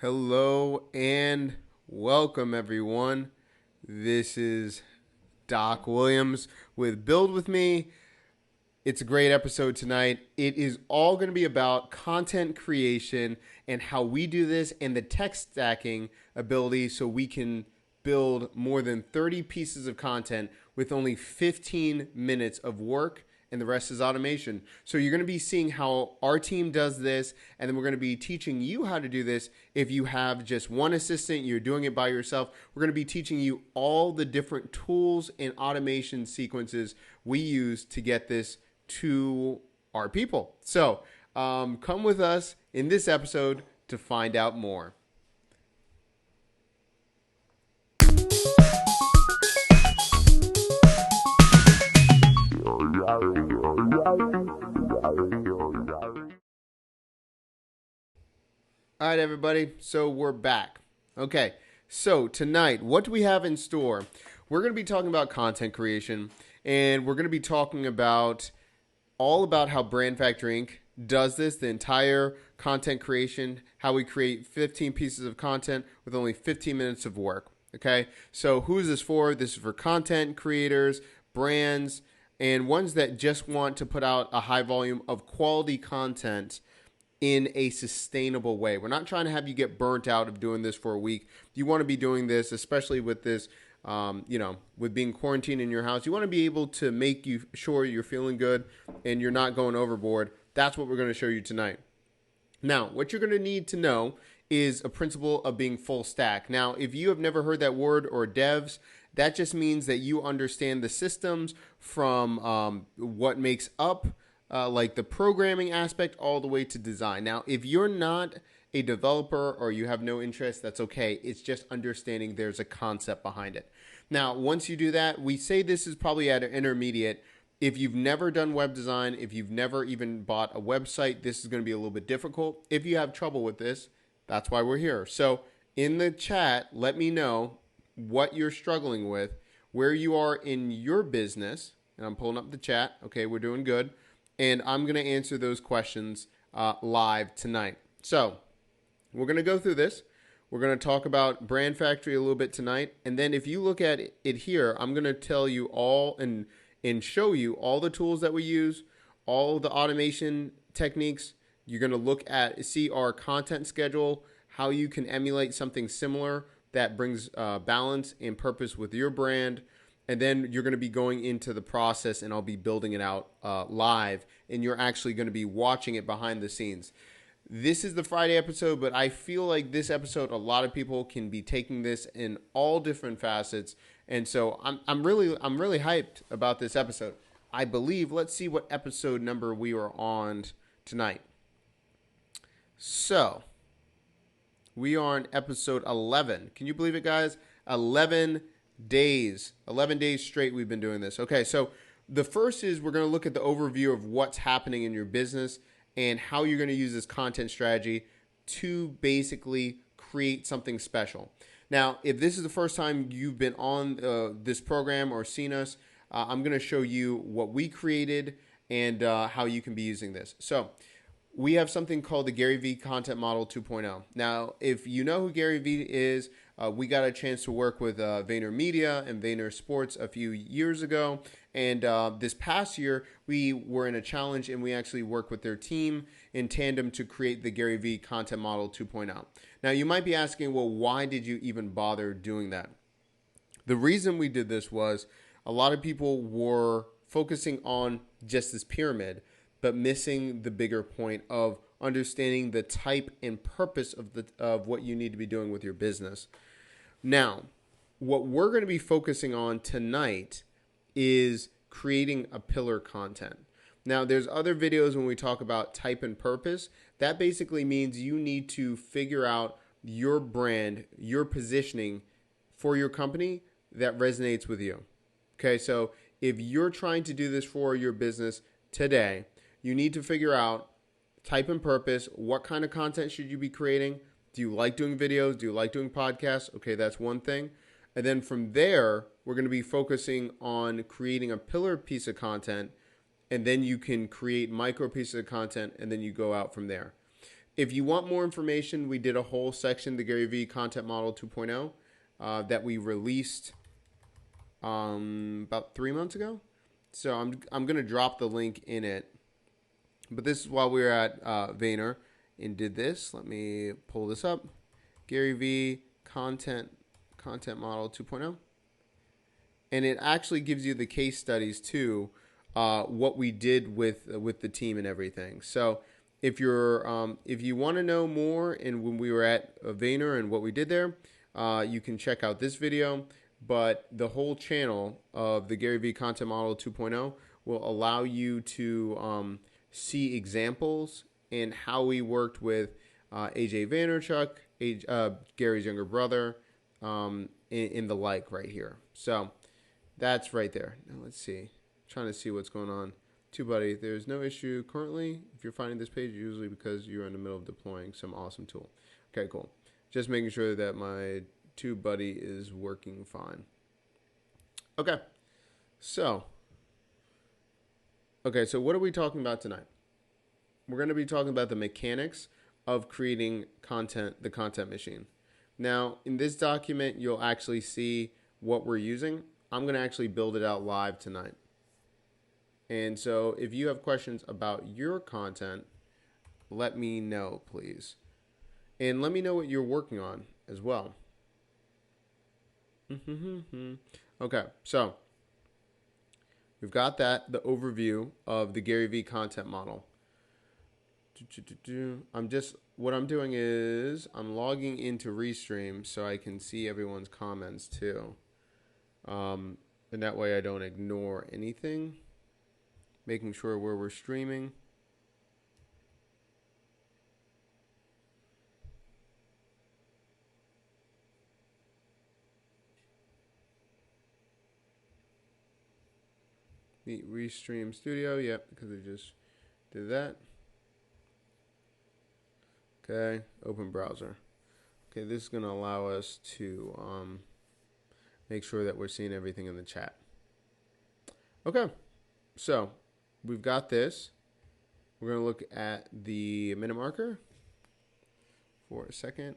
Hello and welcome everyone. This is Doc Williams with Build With Me. It's a great episode tonight. It is all going to be about content creation and how we do this and the tech stacking ability so we can build more than 30 pieces of content with only 15 minutes of work, and the rest is automation. So you're going to be seeing how our team does this, and then we're going to be teaching you how to do this. If you have just one assistant, you're doing it by yourself, we're going to be teaching you all the different tools and automation sequences we use to get this to our people. So come with us in this episode to find out more. All right, everybody. So we're back. Okay. So tonight, what do we have in store? We're going to be talking about content creation, and we're going to be talking about all about how Brand Factory Inc. does this, the entire content creation, how we create 15 pieces of content with only 15 minutes of work. Okay. So who is this for? This is for content creators, brands, and ones that just want to put out a high volume of quality content in a sustainable way. We're not trying to have you get burnt out of doing this for a week. You want to be doing this, especially with this, with being quarantined in your house. You want to be able to make you sure you're feeling good and you're not going overboard. That's what we're going to show you tonight. Now, what you're going to need to know is a principle of being full stack. Now, if you have never heard that word or devs, that just means that you understand the systems from what makes up like the programming aspect all the way to design. Now, if you're not a developer or you have no interest, that's okay. It's just understanding there's a concept behind it. Now, once you do that, we say this is probably at an intermediate. If you've never done web design, if you've never even bought a website, this is going to be a little bit difficult. If you have trouble with this, that's why we're here. So in the chat, let me know what you're struggling with, where you are in your business. And I'm pulling up the chat. Okay, we're doing good. And I'm going to answer those questions live tonight. So we're going to go through this. We're going to talk about Brand Factory a little bit tonight. And then if you look at it here, I'm going to tell you all and show you all the tools that we use, all the automation techniques. You're going to see our content schedule, how you can emulate something similar that brings balance and purpose with your brand. And then you're going to be going into the process, and I'll be building it out live, and you're actually going to be watching it behind the scenes. This is the Friday episode, but I feel like this episode, a lot of people can be taking this in all different facets, and so I'm really hyped about this episode. I believe. Let's see what episode number we are on tonight. So we are on episode 11. Can you believe it, guys? 11 days straight we've been doing this. Okay, so the first is we're going to look at the overview of what's happening in your business and how you're going to use this content strategy to basically create something special. Now, if this is the first time you've been on this program or seen us, I'm going to show you what we created and how you can be using this. So we have something called the GaryVee Content Model 2.0. Now, if you know who GaryVee is, we got a chance to work with VaynerMedia and Vayner Sports a few years ago. And this past year, we were in a challenge and we actually worked with their team in tandem to create the GaryVee Content Model 2.0. Now, you might be asking, well, why did you even bother doing that? The reason we did this was a lot of people were focusing on just this pyramid, but missing the bigger point of understanding the type and purpose of what you need to be doing with your business. Now, what we're going to be focusing on tonight is creating a pillar content. Now, there's other videos when we talk about type and purpose. That basically means you need to figure out your brand, your positioning for your company that resonates with you. Okay, so if you're trying to do this for your business today, you need to figure out type and purpose. What kind of content should you be creating? Do you like doing videos? Do you like doing podcasts? Okay, that's one thing. And then from there, we're going to be focusing on creating a pillar piece of content, and then you can create micro pieces of content, and then you go out from there. If you want more information, we did a whole section, the GaryVee Content Model 2.0, that we released about 3 months ago. So I'm going to drop the link in it. But this is while we were at Vayner and did this. Let me pull this up. GaryVee Content Model 2.0. And it actually gives you the case studies too, what we did with the team and everything. So if you want to know more and when we were at Vayner and what we did there, you can check out this video. But the whole channel of the GaryVee Content Model 2.0 will allow you to see examples and how we worked with AJ Vaynerchuk, Gary's younger brother, in the like right here. So that's right there. Now let's see. Trying to see what's going on. TubeBuddy, there's no issue currently. If you're finding this page, usually because you're in the middle of deploying some awesome tool. Okay, cool. Just making sure that my TubeBuddy is working fine. Okay, so what are we talking about tonight? We're going to be talking about the mechanics of creating content, the content machine. Now, in this document, you'll actually see what we're using. I'm going to actually build it out live tonight. And so if you have questions about your content, let me know, please. And let me know what you're working on as well. Okay, so we've got that, the overview of the GaryVee content model. What I'm doing is I'm logging into Restream so I can see everyone's comments too. And that way I don't ignore anything. Making sure where we're streaming. The Restream Studio, yep, because I just did that. Okay, open browser. Okay, this is going to allow us to make sure that we're seeing everything in the chat. Okay, so we've got this. We're going to look at the minute marker for a second.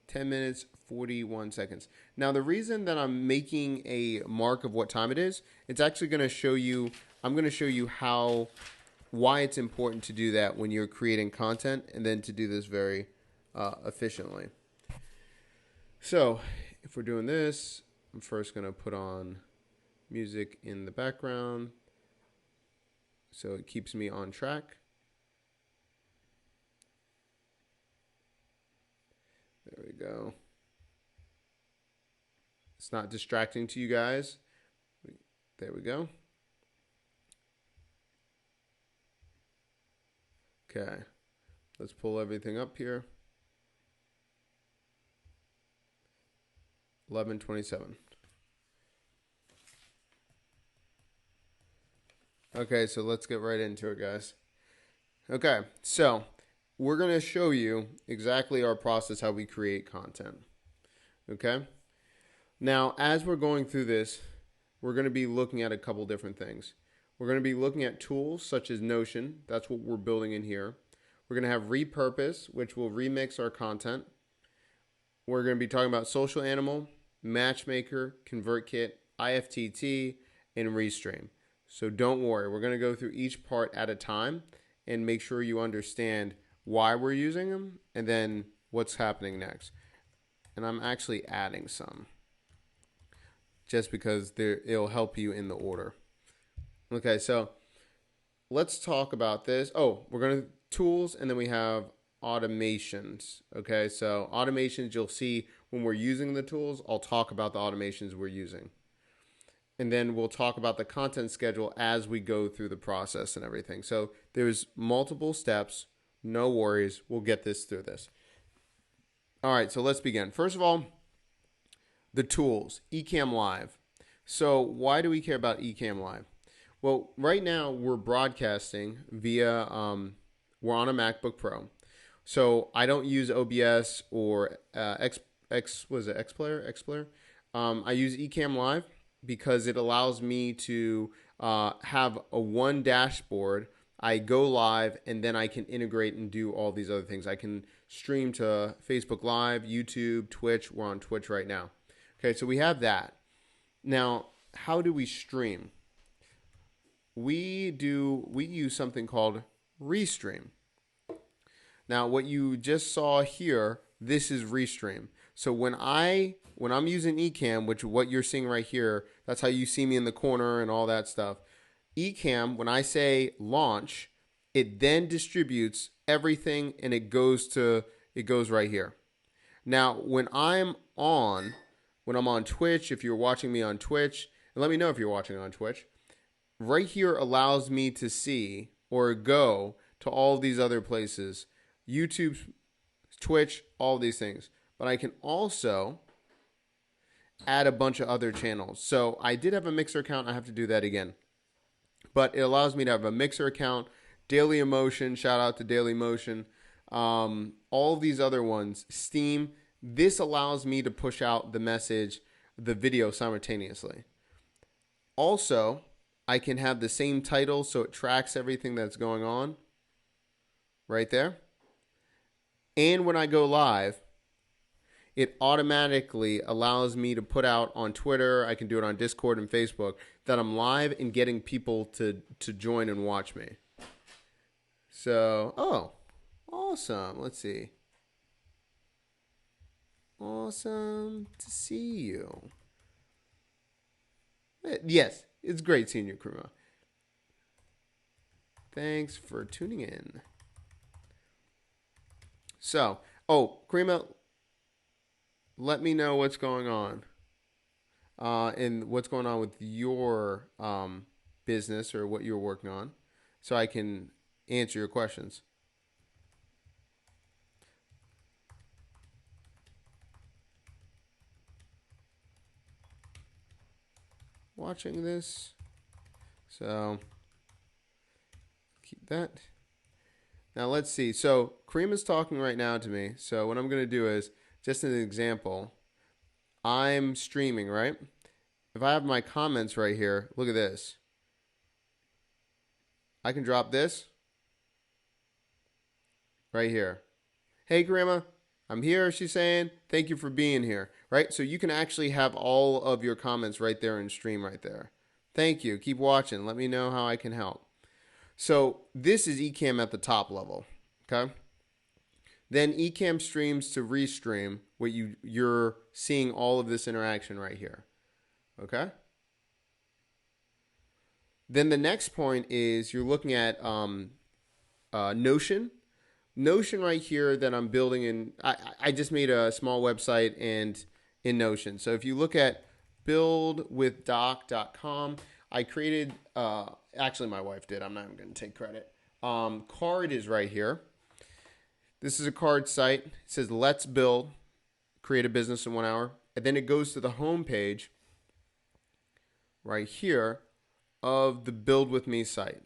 10 minutes, 41 seconds. Now, the reason that I'm making a mark of what time it is, it's actually going to show you, I'm going to show you why it's important to do that when you're creating content, and then to do this very efficiently. So if we're doing this, I'm first going to put on music in the background so it keeps me on track. There we go. It's not distracting to you guys. There we go. Okay, let's pull everything up here. 11:27. Okay, so let's get right into it, guys. Okay, so we're going to show you exactly our process, how we create content. Okay? Now, as we're going through this, we're going to be looking at a couple different things. We're going to be looking at tools such as Notion. That's what we're building in here. We're going to have Repurpose, which will remix our content. We're going to be talking about Social Animal, Matchmaker, ConvertKit, IFTTT, and Restream. So don't worry. We're going to go through each part at a time and make sure you understand why we're using them and then what's happening next. And I'm actually adding some just because it'll help you in the order. Okay, so let's talk about this. Oh, we're going to tools, and then we have automations. Okay, so automations, you'll see when we're using the tools, I'll talk about the automations we're using. And then we'll talk about the content schedule as we go through the process and everything. So there's multiple steps. No worries. We'll get this through this. All right, so let's begin. First of all, the tools, Ecamm Live. So why do we care about Ecamm Live? Well, right now we're broadcasting via, we're on a MacBook Pro. So I don't use OBS or XPlayer. I use Ecamm Live because it allows me to have one dashboard I go live, and then I can integrate and do all these other things. I can stream to Facebook Live, YouTube, Twitch. We're on Twitch right now. Okay, so we have that. Now, how do we stream? We use something called Restream. Now, what you just saw here, this is Restream. So when I'm using Ecamm, which what you're seeing right here, that's how you see me in the corner and all that stuff. Ecamm, when I say launch, it then distributes everything and it goes right here. Now, when I'm on Twitch, if you're watching me on Twitch, and let me know if you're watching on Twitch, right here allows me to see or go to all these other places, YouTube, Twitch, all these things. But I can also add a bunch of other channels. So I did have a Mixer account. I have to do that again. But it allows me to have a Mixer account, Daily Emotion, shout out to Daily Motion, all of these other ones, Steam. This allows me to push out the message, the video simultaneously. Also, I can have the same title so it tracks everything that's going on right there. And when I go live, it automatically allows me to put out on Twitter, I can do it on Discord and Facebook, that I'm live and getting people to join and watch me. So, oh, awesome. Let's see. Awesome to see you. Yes, it's great seeing you, Krima. Thanks for tuning in. So, Krima, let me know what's going on and what's going on with your business or what you're working on so I can answer your questions. Watching this. So, keep that. Now, let's see. So, Kareem is talking right now to me. So, what I'm going to do is, just an example, I'm streaming, right? If I have my comments right here, look at this. I can drop this right here. Hey, Grandma, I'm here, she's saying. Thank you for being here, right? So you can actually have all of your comments right there in stream right there. Thank you. Keep watching. Let me know how I can help. So this is Ecamm at the top level, okay? Then Ecamm streams to Restream, where you're seeing all of this interaction right here, okay? Then the next point is you're looking at Notion. Notion right here that I'm building in, I just made a small website and in Notion. So if you look at buildwithdoc.com, I created, actually my wife did, I'm not even going to take credit. Card is right here. This is a card site. It says, let's build, create a business in 1 hour. And then it goes to the home page right here of the Build With Me site.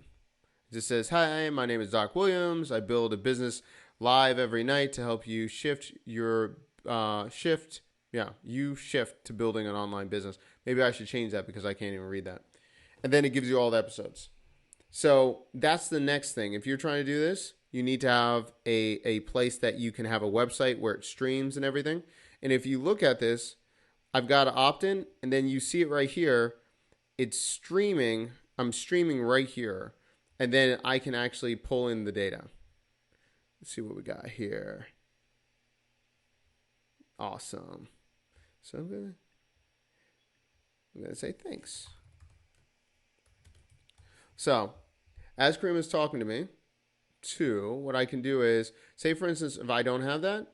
It just says, hi, my name is Doc Williams. I build a business live every night to help you shift your shift to building an online business. Maybe I should change that because I can't even read that. And then it gives you all the episodes. So that's the next thing. If you're trying to do this, you need to have a place that you can have a website where it streams and everything. And if you look at this, I've got to opt in, and then you see it right here. It's streaming. I'm streaming right here. And then I can actually pull in the data. Let's see what we got here. Awesome. So I'm going to say thanks. So as Kareem is talking to me, what I can do is, say for instance, if I don't have that,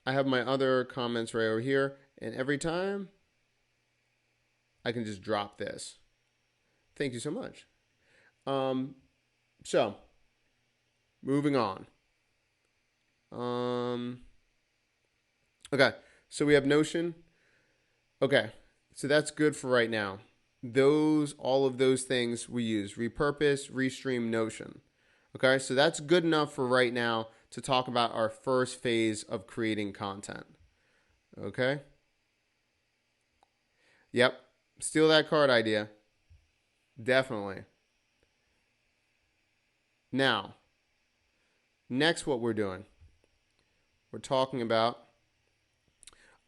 I have my other comments right over here. And every time, I can just drop this. Thank you so much. So, moving on. Okay, so we have Notion. Okay, so that's good for right now. All of those things we use. Repurpose, Restream, Notion. Okay, so that's good enough for right now to talk about our first phase of creating content. Okay? Yep, steal that card idea. Definitely. Now, next what we're doing, we're talking about,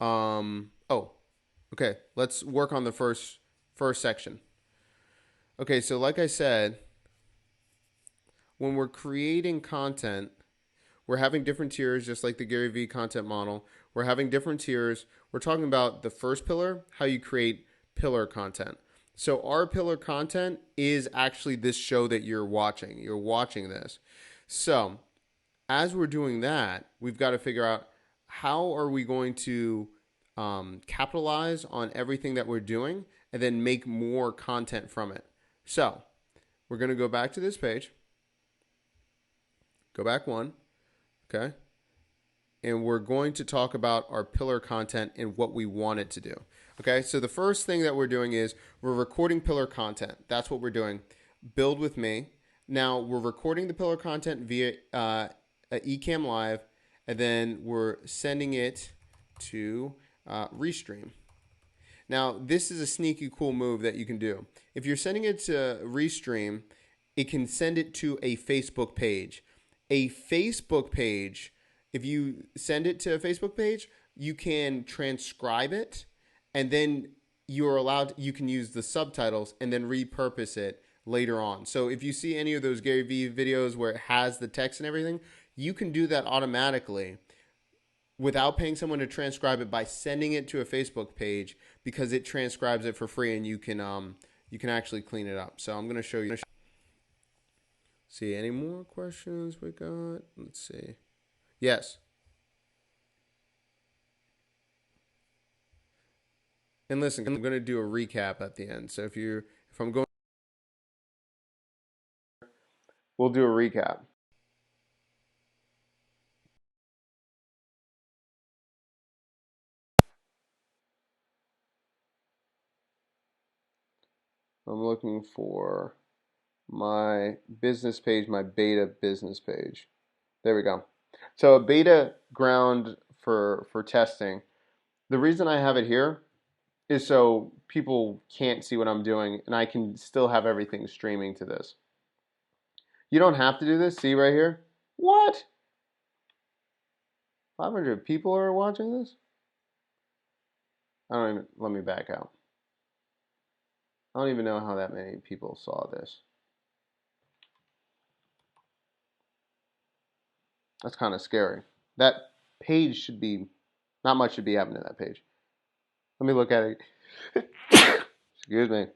okay, let's work on the first section. Okay, so like I said, when we're creating content, we're having different tiers, just like the GaryVee Content Model. We're having different tiers. We're talking about the first pillar, how you create pillar content. So our pillar content is actually this show that you're watching. You're watching this. So as we're doing that, we've got to figure out how are we going to capitalize on everything that we're doing and then make more content from it. So we're going to go back to this page. Go back one. Okay. And we're going to talk about our pillar content and what we want it to do. Okay. So the first thing that we're doing is we're recording pillar content. That's what we're doing. Build with me. Now we're recording the pillar content via Ecamm Live, and then we're sending it to Restream. Now this is a sneaky cool move that you can do. If you're sending it to Restream, it can send it to a Facebook page. A Facebook page, if you send it to a Facebook page, you can transcribe it, and then you can use the subtitles and then repurpose it later on. So if you see any of those GaryVee videos where it has the text and everything, you can do that automatically without paying someone to transcribe it by sending it to a Facebook page, because it transcribes it for free, and you can actually clean it up. So I'm going to show you. See, any more questions we got? Let's see. Yes. And listen, I'm going to do a recap at the end. So if I'm going, we'll do a recap. I'm looking for my business page, my beta business page. There we go. So a beta ground for testing. The reason I have it here is so people can't see what I'm doing, and I can still have everything streaming to this. You don't have to do this. See right here? What? 500 people are watching this? Let me back out. I don't even know how that many people saw this. That's kind of scary. That page should be, not much should be happening to that page. Let me look at it. Excuse me.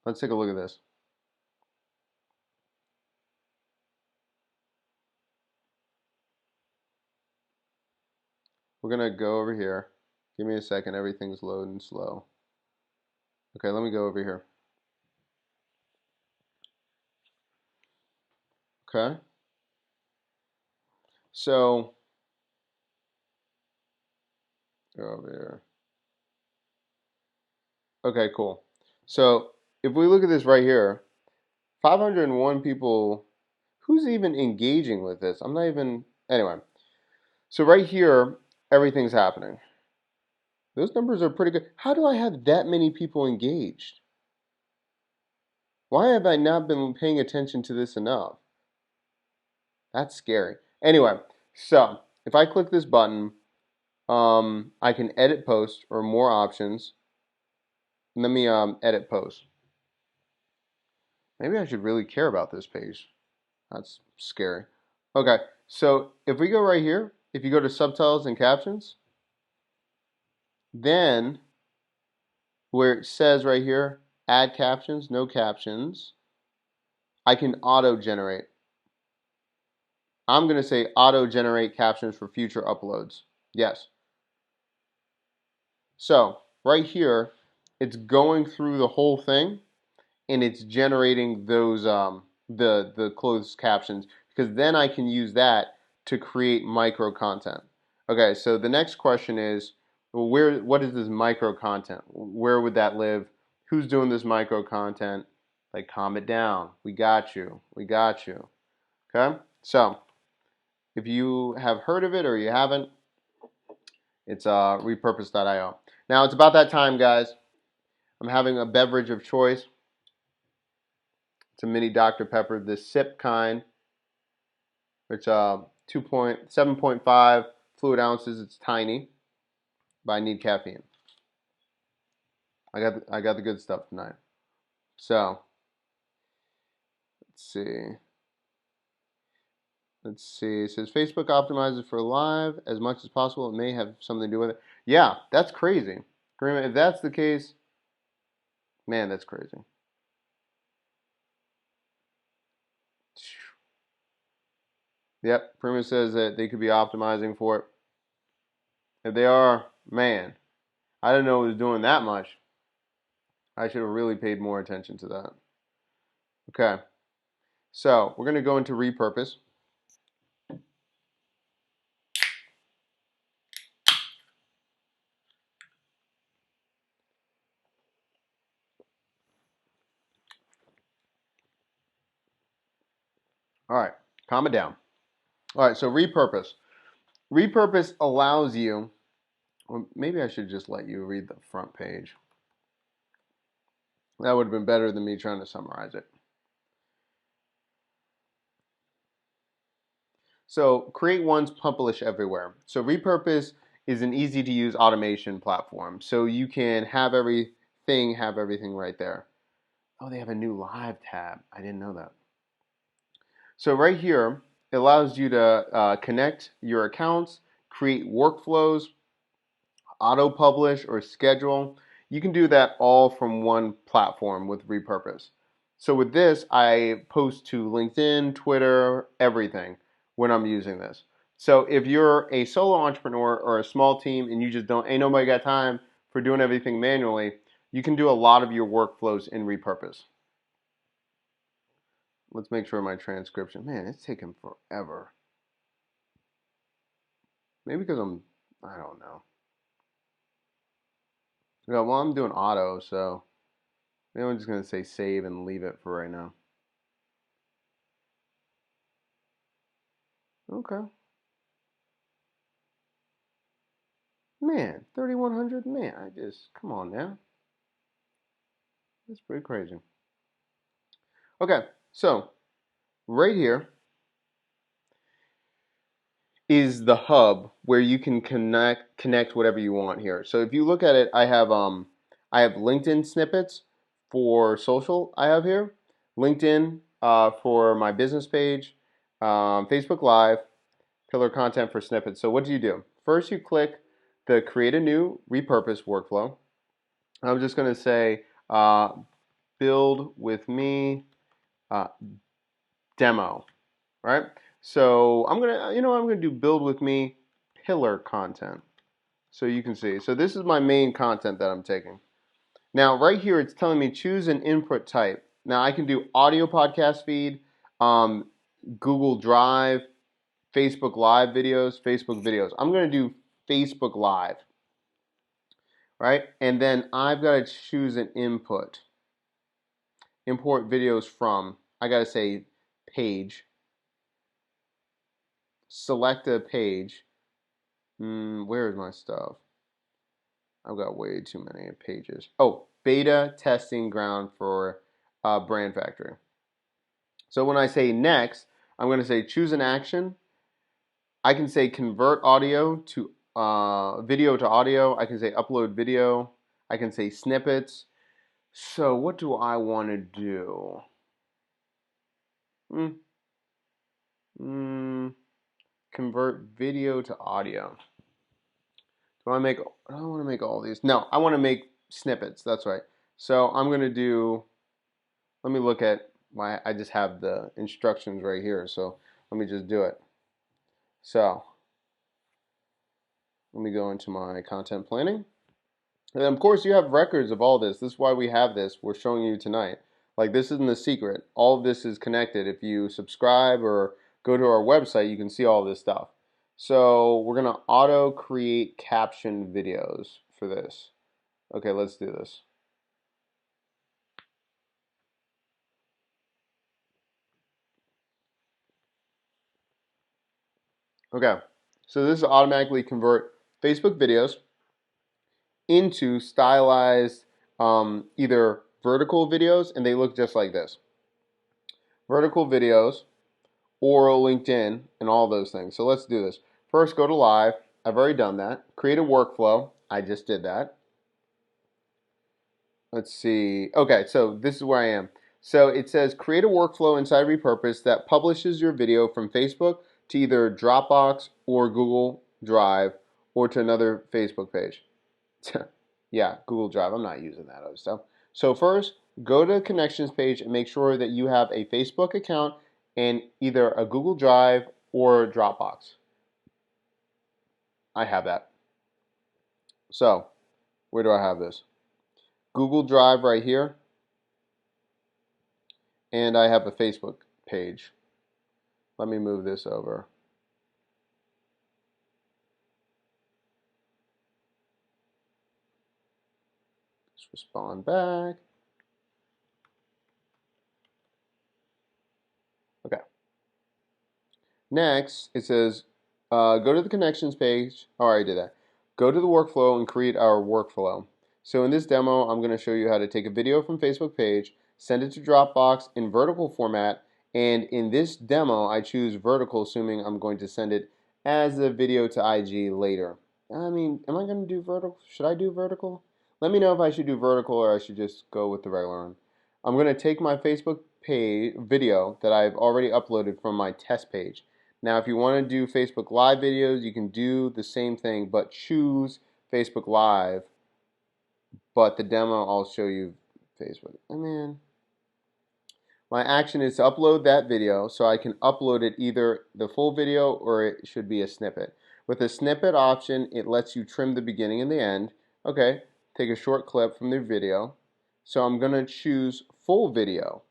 Let's take a look at this. We're going to go over here. Give me a second. Everything's loading slow. Okay, let me go over here. Okay. So, go over here. Okay, cool. So, if we look at this right here, 501 people, who's even engaging with this? I'm not even, anyway. So right here, everything's happening. Those numbers are pretty good. How do I have that many people engaged? Why have I not been paying attention to this enough? That's scary. Anyway, so if I click this button, I can edit post or more options. Let me edit post. Maybe I should really care about this page. That's scary. Okay, so if we go right here, if you go to subtitles and captions, then where it says right here, add captions, no captions, I can auto-generate. I'm going to say auto-generate captions for future uploads. Yes. So right here, it's going through the whole thing, and it's generating those the closed captions, because then I can use that to create micro content. Okay, so the next question is, well, what is this micro content? Where would that live? Who's doing this micro content? Like, calm it down. We got you. We got you. Okay? So, if you have heard of it or you haven't, it's repurpose.io. Now, it's about that time, guys. I'm having a beverage of choice. It's a mini Dr. Pepper, the sip kind, which 7.5 fluid ounces. It's tiny, but I need caffeine. I got the good stuff tonight. So let's see. Let's see. It says Facebook optimizes for live as much as possible. It may have something to do with it. Yeah, that's crazy. If that's the case, man, that's crazy. Yep, Prima says that they could be optimizing for it. If they are, man, I didn't know it was doing that much. I should have really paid more attention to that. Okay, so we're going to go into repurpose. All right, calm it down. All right, so repurpose. Repurpose allows you, well, maybe I should just let you read the front page. That would have been better than me trying to summarize it. So create once, publish everywhere. So Repurpose is an easy to use automation platform. So you can have everything right there. Oh, they have a new live tab. I didn't know that. So right here, it allows you to connect your accounts, create workflows, auto-publish or schedule. You can do that all from one platform with Repurpose. So with this, I post to LinkedIn, Twitter, everything when I'm using this. So if you're a solo entrepreneur or a small team and you just ain't nobody got time for doing everything manually, you can do a lot of your workflows in Repurpose. Let's make sure my transcription, man, it's taking forever. Maybe because I don't know. Yeah, well, I'm doing auto, so maybe I'm just going to say save and leave it for right now. Okay. Man, 3,100, man, come on now. That's pretty crazy. Okay, so right here is the hub where you can connect whatever you want here. So if you look at it, I have LinkedIn snippets for social. I have here LinkedIn for my business page, Facebook Live, pillar content for snippets. So what do? First, you click the create a new repurpose workflow. I'm just going to say build with me demo, right? So I'm gonna do build with me pillar content, so you can see. So this is my main content that I'm taking. Now right here it's telling me choose an input type. Now I can do audio podcast feed, Google Drive, Facebook Live videos, Facebook videos. I'm gonna do Facebook Live, right? And then I've got to choose an input. Import videos from. I gotta say page. Select a page. Where is my stuff? I've got way too many pages. Oh, beta testing ground for Brand Factory. So when I say next, I'm going to say choose an action. I can say convert audio to video to audio. I can say upload video. I can say snippets. So what do I want to do? Convert video to audio. I don't want to make all these. No, I want to make snippets. That's right. So I'm going to do, let me look at I just have the instructions right here. So let me just do it. So let me go into my content planning. And then of course you have records of all this. This is why we have this. We're showing you tonight. Like this isn't the secret. All of this is connected. If you subscribe or go to our website, you can see all this stuff. So we're going to auto create caption videos for this. Okay, let's do this. Okay, so this is automatically convert Facebook videos into stylized either vertical videos, and they look just like this. vertical videos, or LinkedIn, and all those things. So let's do this. First, go to live. I've already done that. Create a workflow. I just did that. Let's see. Okay, so this is where I am. So it says create a workflow inside Repurpose that publishes your video from Facebook to either Dropbox or Google Drive or to another Facebook page. Yeah, Google Drive. I'm not using that other stuff. So first, go to the connections page and make sure that you have a Facebook account and either a Google Drive or Dropbox. I have that. So, where do I have this? Google Drive right here. And I have a Facebook page. Let me move this over. Just respond back. Okay. Next, it says, go to the connections page. Oh, I already did that. Go to the workflow and create our workflow. So in this demo, I'm going to show you how to take a video from Facebook page, send it to Dropbox in vertical format, and in this demo, I choose vertical, assuming I'm going to send it as a video to IG later. I mean, am I going to do vertical? Should I do vertical? Let me know if I should do vertical or I should just go with the regular one. I'm going to take my Facebook page video that I've already uploaded from my test page. Now, if you want to do Facebook Live videos, you can do the same thing, but choose Facebook Live. But the demo, I'll show you Facebook. And then my action is to upload that video, so I can upload it either the full video or it should be a snippet. With the snippet option, it lets you trim the beginning and the end. Okay, take a short clip from the video. So I'm going to choose full video.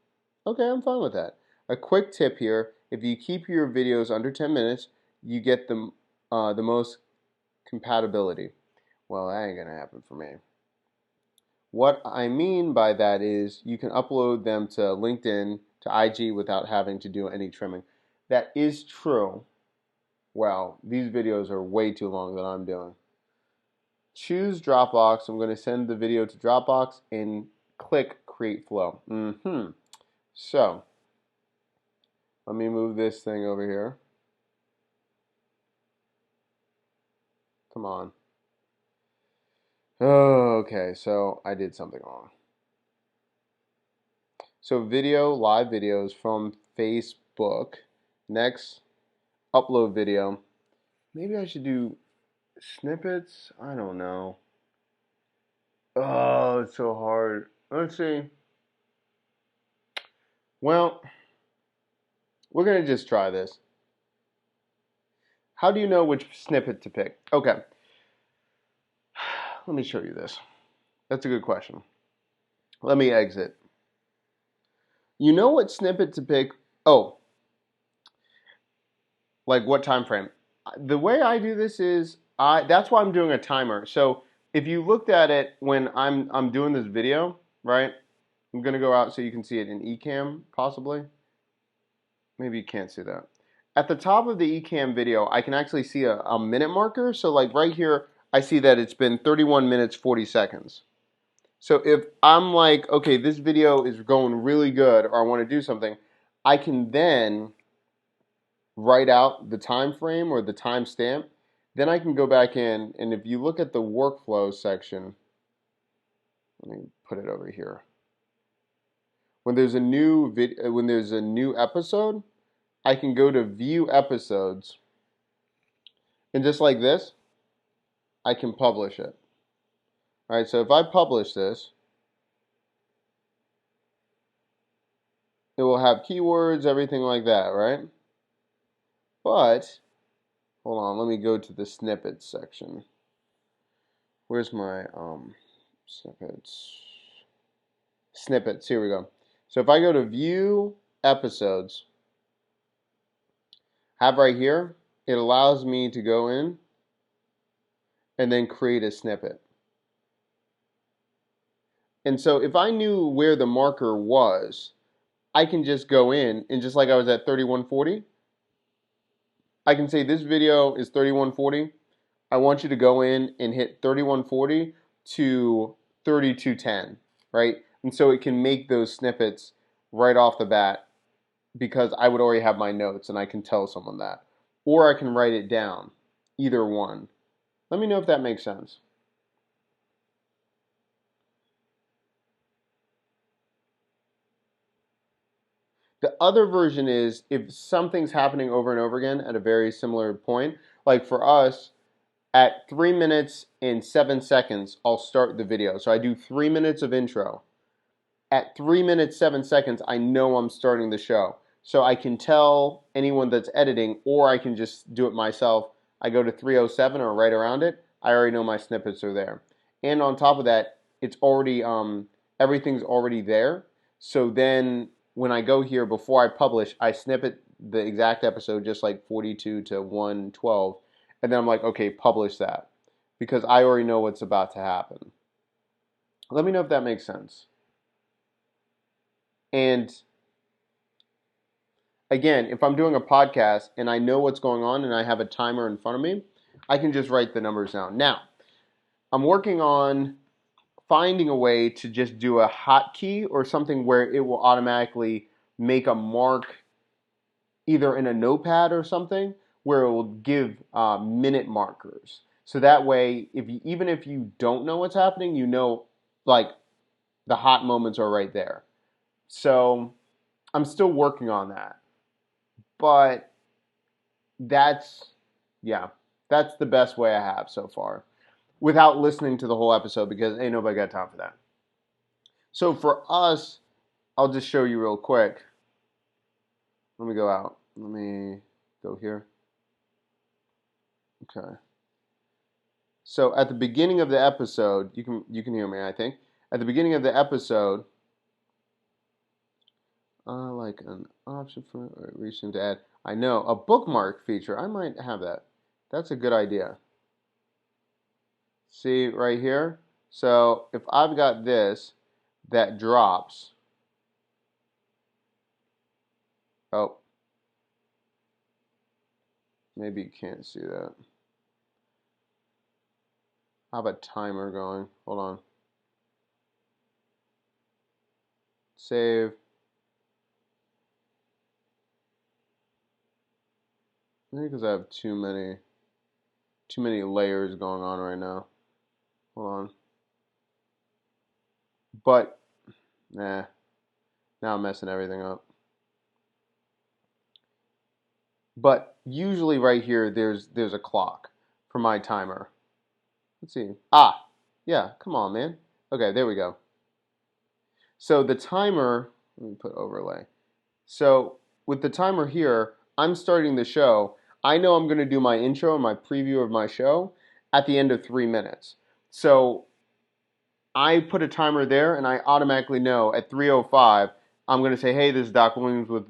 Okay, I'm fine with that. A quick tip here, if you keep your videos under 10 minutes, you get the most compatibility. Well, that ain't going to happen for me. What I mean by that is you can upload them to LinkedIn, to IG without having to do any trimming. That is true. Well, these videos are way too long than I'm doing. Choose Dropbox. I'm going to send the video to Dropbox and click Create Flow. So, let me move this thing over here. Come on. Oh, okay, so I did something wrong. So video, live videos from Facebook. Next, upload video. Maybe I should do snippets. I don't know. Oh, it's so hard. Let's see. Well, we're going to just try this. How do you know which snippet to pick? Okay. Let me show you this. That's a good question. Let me exit. You know what snippet to pick? Oh, like what time frame? The way I do this is that's why I'm doing a timer. So if you looked at it when I'm doing this video, right? I'm gonna go out so you can see it in Ecamm possibly. Maybe you can't see that. At the top of the Ecamm video, I can actually see a minute marker. So like right here, I see that it's been 31 minutes 40 seconds. So if I'm like, okay, this video is going really good, or I want to do something, I can then write out the time frame or the timestamp. Then I can go back in, and if you look at the workflow section, let me put it over here. When there's a new episode, I can go to View Episodes, and just like this, I can publish it. All right, so if I publish this, it will have keywords, everything like that, right? But, hold on, let me go to the snippets section. Where's my snippets? Snippets, here we go. So if I go to View Episodes, have right here, it allows me to go in and then create a snippet. And so if I knew where the marker was, I can just go in, and just like I was at 3140, I can say this video is 3140. I want you to go in and hit 3140 to 3210, right? And so it can make those snippets right off the bat because I would already have my notes and I can tell someone that. Or I can write it down. Either one. Let me know if that makes sense. The other version is if something's happening over and over again at a very similar point. Like for us, at 3 minutes and 7 seconds, I'll start the video. So I do 3 minutes of intro. At 3 minutes 7 seconds, I know I'm starting the show. So I can tell anyone that's editing, or I can just do it myself. I go to 3:07 or right around it. I already know my snippets are there. And on top of that, it's already everything's already there. So then when I go here before I publish, I snippet the exact episode, just like 42 to 112, and then I'm like, okay, publish that, because I already know what's about to happen. Let me know if that makes sense. And again, if I'm doing a podcast and I know what's going on and I have a timer in front of me, I can just write the numbers down. Now, I'm working on finding a way to just do a hotkey or something where it will automatically make a mark either in a notepad or something where it will give minute markers. So that way, even if you don't know what's happening, you know, like, the hot moments are right there. So I'm still working on that. But that's the best way I have so far, without listening to the whole episode, because ain't nobody got time for that. So for us, I'll just show you real quick. Let me go out. Let me go here. Okay. So at the beginning of the episode, you can hear me, I think. At the beginning of the episode, like an option for Restream to add. I know, a bookmark feature. I might have that. That's a good idea. See right here? So if I've got this that drops, oh, maybe you can't see that. I have a timer going. Hold on. Save. Maybe because I have too many layers going on right now. Hold on. But now I'm messing everything up. But usually right here there's a clock for my timer. Let's see. Yeah, come on, man. Okay, there we go. So the timer, let me put overlay. So with the timer here, I'm starting the show. I know I'm going to do my intro and my preview of my show at the end of 3 minutes. So I put a timer there, and I automatically know at 3:05 I'm going to say, "Hey, this is Doc Williams with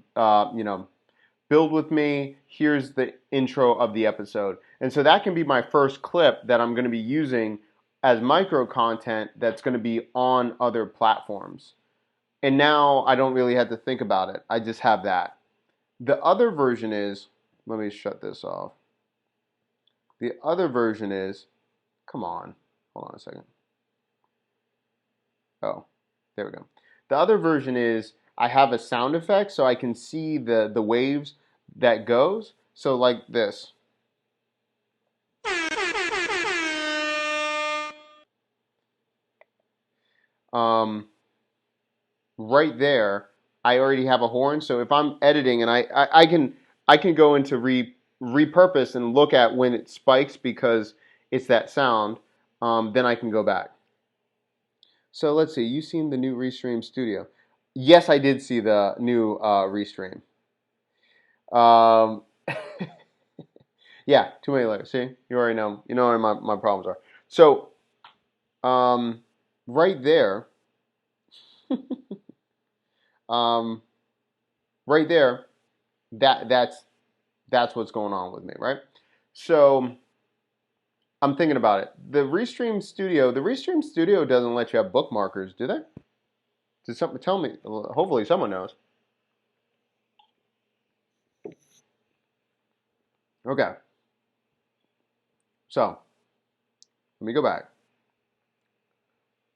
build with me. Here's the intro of the episode." And so that can be my first clip that I'm going to be using as micro content that's going to be on other platforms. And now I don't really have to think about it. I just have that. The other version is, let me shut this off. The other version is, come on, hold on a second. Oh, there we go. The other version is I have a sound effect so I can see the waves that goes. So like this. Right there, I already have a horn. So if I'm editing and I can go into repurpose and look at when it spikes because it's that sound. Then I can go back. So let's see. You seen the new Restream Studio? Yes, I did see the new Restream. Yeah, too many layers. See, you already know. You know what my problems are. So, right there, right there, that's what's going on with me, right? So I'm thinking about it. The Restream Studio doesn't let you have bookmarkers, do they? Did something tell me? Hopefully, someone knows. Okay. So let me go back.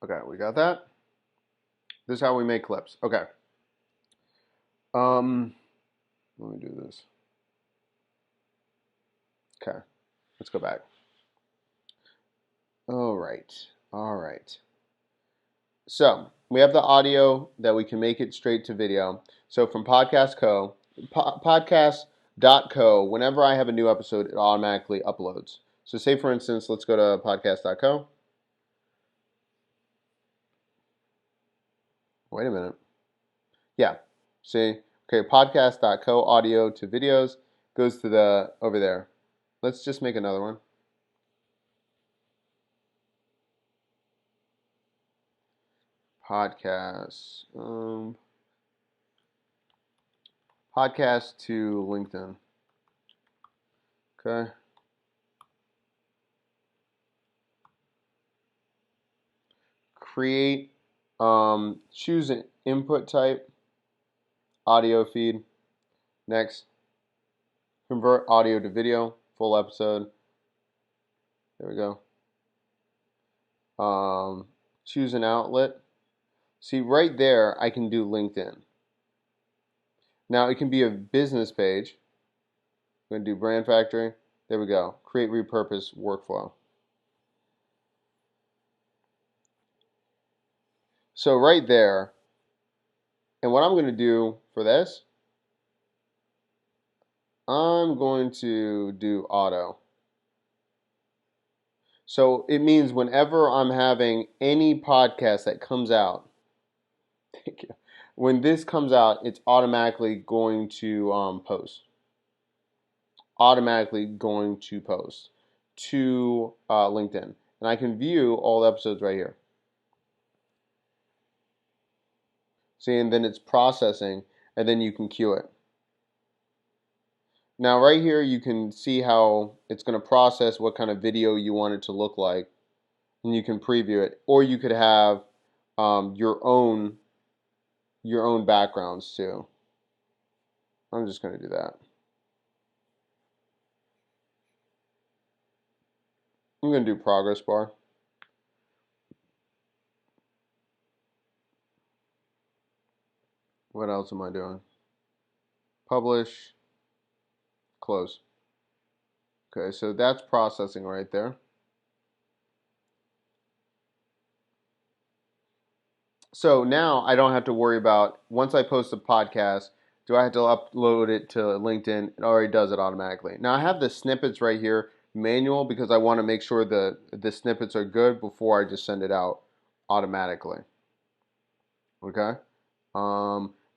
Okay, we got that. This is how we make clips. Okay. Let me do this. Okay, let's go back. All right. So we have the audio that we can make it straight to video. So from podcast.co, whenever I have a new episode, it automatically uploads. So say for instance, let's go to podcast.co. Wait a minute. Yeah. See? Okay, podcast.co audio to videos goes to the over there. Let's just make another one. Podcast. Podcast to LinkedIn. Okay. Create. Choose an input type. Audio feed. Next. Convert audio to video. Full episode. There we go. Choose an outlet. See, right there, I can do LinkedIn. Now, it can be a business page. I'm going to do brand factory. There we go. Create repurpose workflow. So right there, and what I'm going to do for this, I'm going to do auto. So it means whenever I'm having any podcast that comes out, thank you. When this comes out, it's automatically going to post. Automatically going to post to LinkedIn. And I can view all the episodes right here. See, and then it's processing, and then you can queue it. Now right here you can see how it's going to process what kind of video you want it to look like, and you can preview it, or you could have your own backgrounds too. I'm just going to do that. I'm going to do progress bar. What else am I doing? Publish, close. Okay, so that's processing right there. So now I don't have to worry about, once I post a podcast, do I have to upload it to LinkedIn? It already does it automatically. Now I have the snippets right here, manual, because I want to make sure the snippets are good before I just send it out automatically. Okay.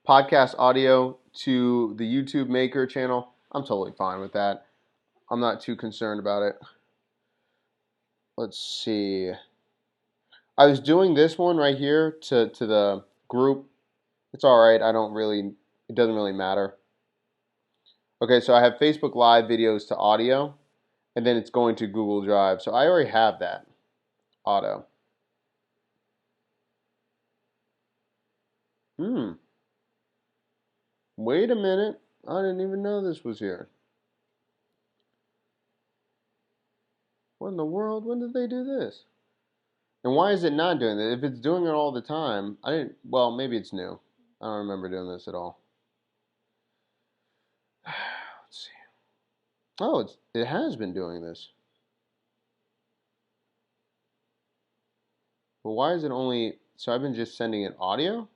Podcast audio to the YouTube Maker channel. I'm totally fine with that. I'm not too concerned about it. Let's see. I was doing this one right here to the group. It's all right. It doesn't really matter. Okay, so I have Facebook Live videos to audio, and then it's going to Google Drive. So I already have that auto. Wait a minute. I didn't even know this was here. What in the world? When did they do this? And why is it not doing it? If it's doing it all the time, well, maybe it's new. I don't remember doing this at all. Let's see. Oh, it has been doing this. But why is it only, so I've been just sending it audio?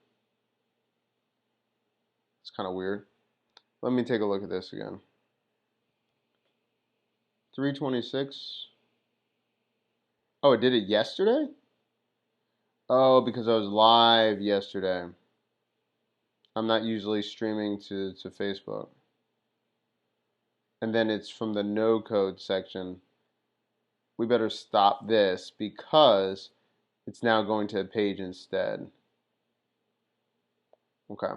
It's kind of weird. Let me take a look at this again. 326. Oh, it did it yesterday? Oh, because I was live yesterday. I'm not usually streaming to Facebook. And then it's from the no code section. We better stop this because it's now going to a page instead. Okay.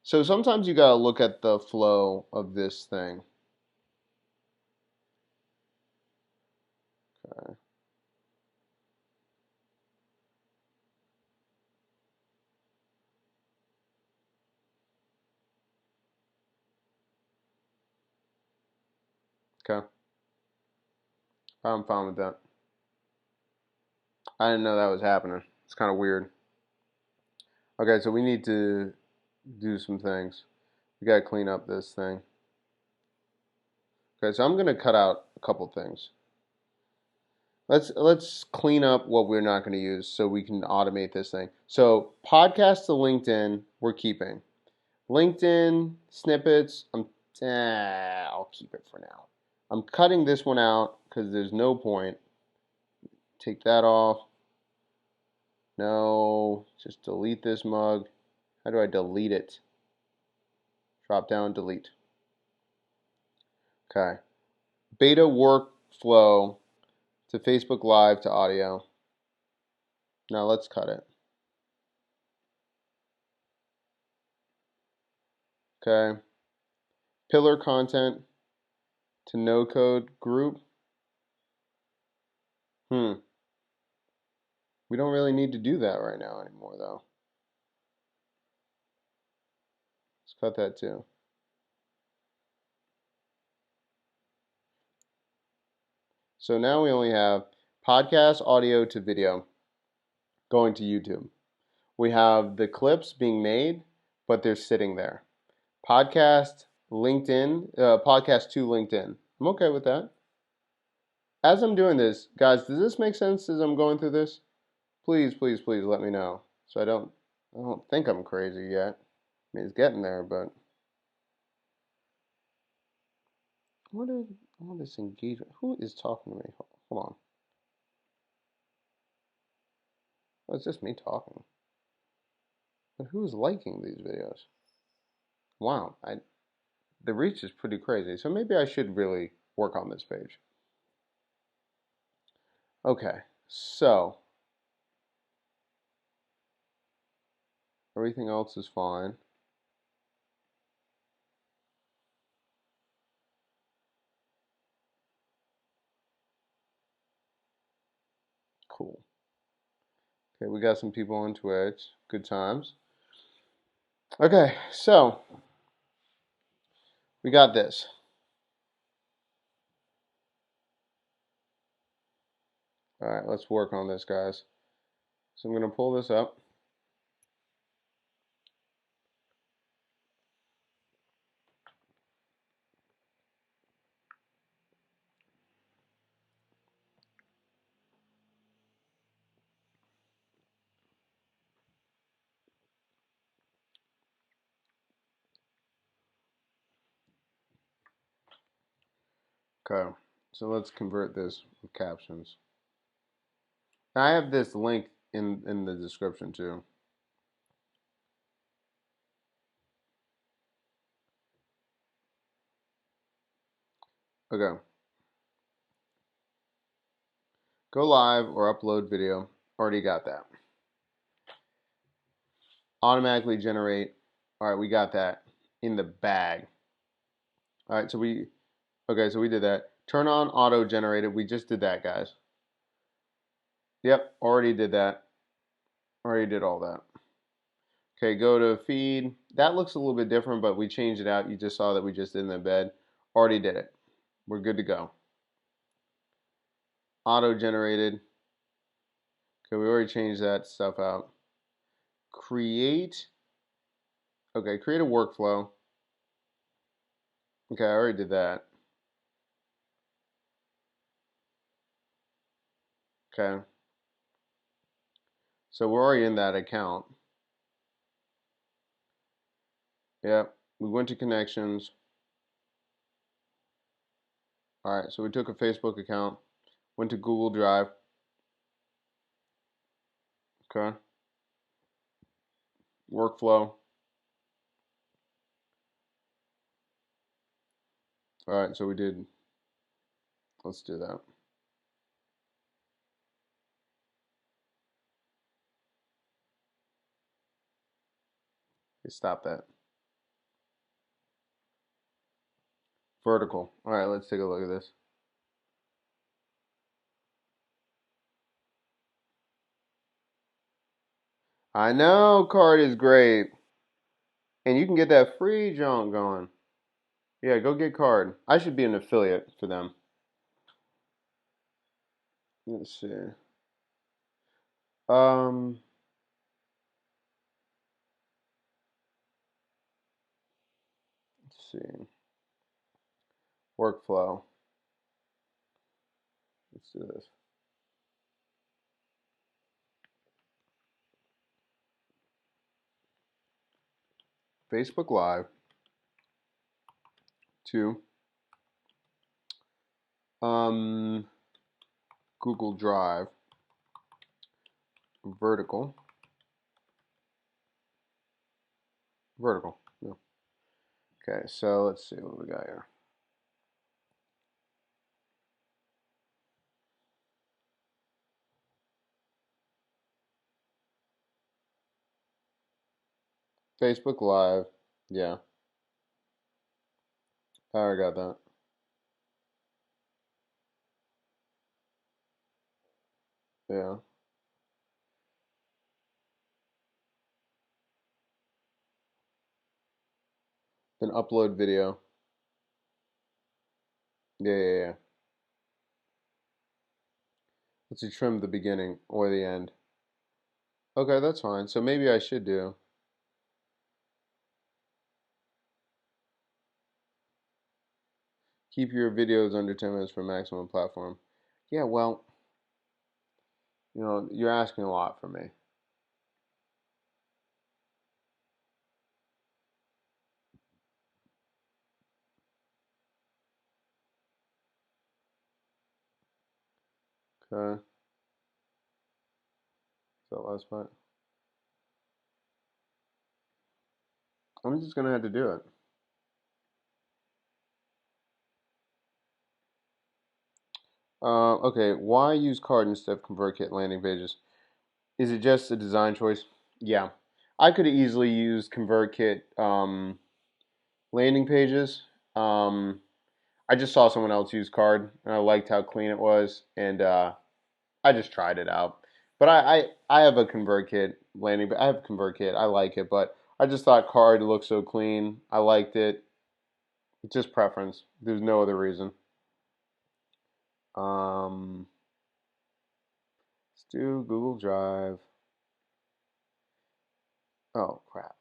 So sometimes you gotta look at the flow of this thing. Okay. Okay. I'm fine with that. I didn't know that was happening. It's kind of weird. Okay, so we need to do some things. We gotta clean up this thing. Okay, so I'm gonna cut out a couple things. Let's clean up what we're not gonna use so we can automate this thing. So podcast to LinkedIn, we're keeping. LinkedIn snippets, I'll keep it for now. I'm cutting this one out because there's no point. Take that off. No, just delete this mug. How do I delete it? Drop down, delete. Okay. Beta workflow to Facebook Live to audio. Now let's cut it. Okay. Pillar content to no code group. We don't really need to do that right now anymore though. Let's cut that too. So now we only have podcast audio to video going to YouTube. We have the clips being made, but they're sitting there. Podcast LinkedIn, podcast to LinkedIn. I'm okay with that. As I'm doing this, guys, does this make sense as I'm going through this? Please, please, please let me know. So I don't think I'm crazy yet. I mean, it's getting there, but what is all this engagement? Who is talking to me? Hold on. Oh, it's just me talking. But who's liking these videos? Wow, the reach is pretty crazy. So maybe I should really work on this page. Okay, so everything else is fine. Cool. Okay, we got some people on Twitch. Good times. Okay, so we got this. All right, let's work on this, guys. So I'm going to pull this up. Okay, so let's convert this with captions. I have this link in the description too. Okay. Go live or upload video. Already got that. Automatically generate. All right, we got that in the bag. All right, so we did that. Turn on auto generated. We just did that, guys. Yep, already did that. Already did all that. Okay, go to feed. That looks a little bit different, but we changed it out. You just saw that we just did in the embed. Already did it. We're good to go. Auto generated. Okay, we already changed that stuff out. Create. Okay, create a workflow. Okay, I already did that. Okay. So we're already in that account. Yep. We went to connections. All right, so we took a Facebook account, went to Google Drive. Okay. Workflow. All right, so we did. Let's do that. Okay, stop that. Vertical. All right, let's take a look at this. I know card is great. And you can get that free junk going. Yeah, go get card. I should be an affiliate for them. Let's see. see. Workflow. Let's do this. Facebook Live to Google Drive, vertical. No. Okay, so let's see what we got here. Facebook Live, yeah. I already got that. Yeah. Then upload video. Yeah. Let's see, trim the beginning or the end. Okay, that's fine. So maybe I should do. Keep your videos under 10 minutes for maximum platform. Yeah, well, you're asking a lot from me. Okay. Is that last part? I'm just gonna have to do it. Okay, why use card instead of ConvertKit landing pages? Is it just a design choice? Yeah. I could have easily used ConvertKit landing pages. I just saw someone else use card, and I liked how clean it was, and I just tried it out. But I have a ConvertKit landing. I have ConvertKit. I like it, but I just thought card looked so clean. I liked it. It's just preference. There's no other reason. Let's do Google Drive. Oh crap!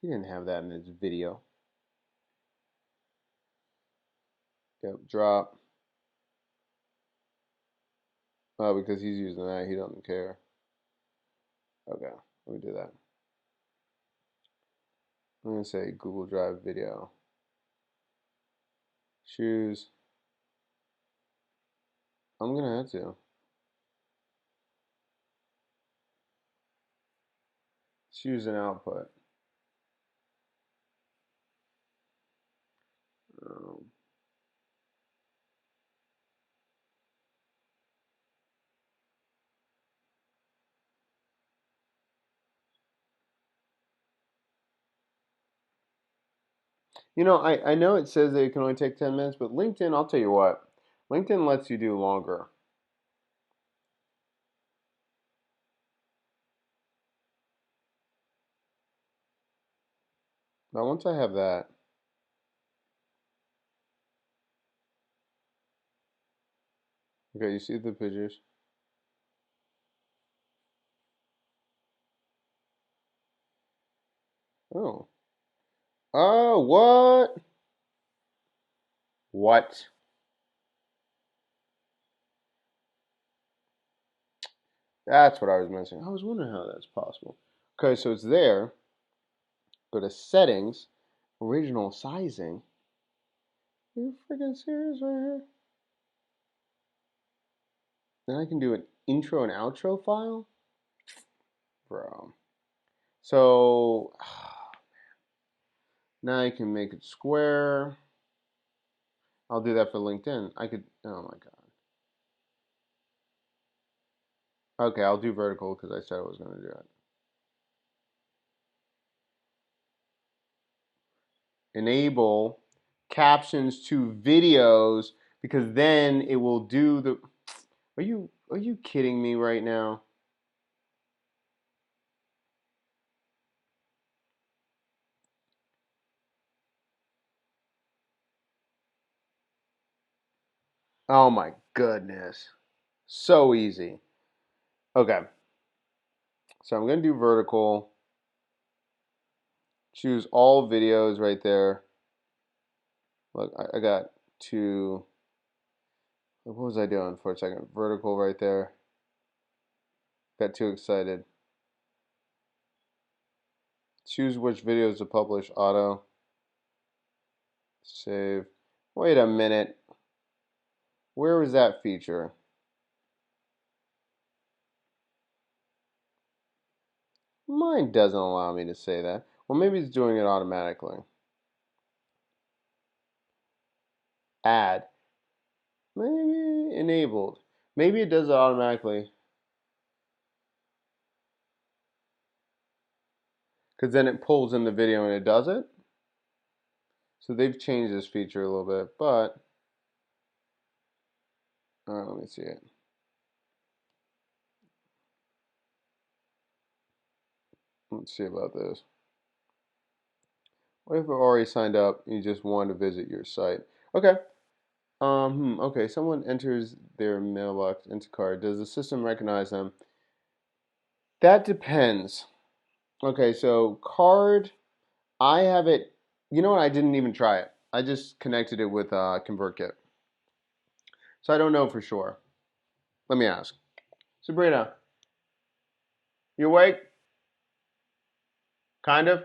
He didn't have that in his video. Yep, drop. Oh, because he's using that, he doesn't care. Okay, let me do that. I'm gonna say Google Drive video. Choose. I'm gonna have to. Choose an output. Um, I know it says that it can only take 10 minutes, but LinkedIn, I'll tell you what, LinkedIn lets you do longer. Now, once I have that, okay, you see the pictures? Oh. Oh, what? What? That's what I was missing. I was wondering how that's possible. Okay, so it's there. Go to settings, original sizing. Are you freaking serious right here? Then I can do an intro and outro file? Bro. So now I can make it square. I'll do that for LinkedIn. Oh my God. Okay, I'll do vertical because I said I was going to do it. Enable captions to videos because then it will do the. Are you kidding me right now? Oh my goodness. So easy. Okay. So I'm going to do vertical. choose all videos right there. Look, I got two. What was I doing for a second? Vertical right there. Got too excited. Choose which videos to publish. Auto. Save. Wait a minute. Where was that feature? Mine doesn't allow me to say that. Well, maybe it's doing it automatically. Add. Maybe enabled. Maybe it does it automatically. Because then it pulls in the video and it does it. So they've changed this feature a little bit, but let me see it. Let's see about this. What if I've already signed up and you just want to visit your site? Okay. Okay, someone enters their mailbox into card. Does the system recognize them? That depends. Okay, so card, I have it. You know what? I didn't even try it. I just connected it with ConvertKit. So I don't know for sure. Let me ask. Sabrina, you awake? Kind of?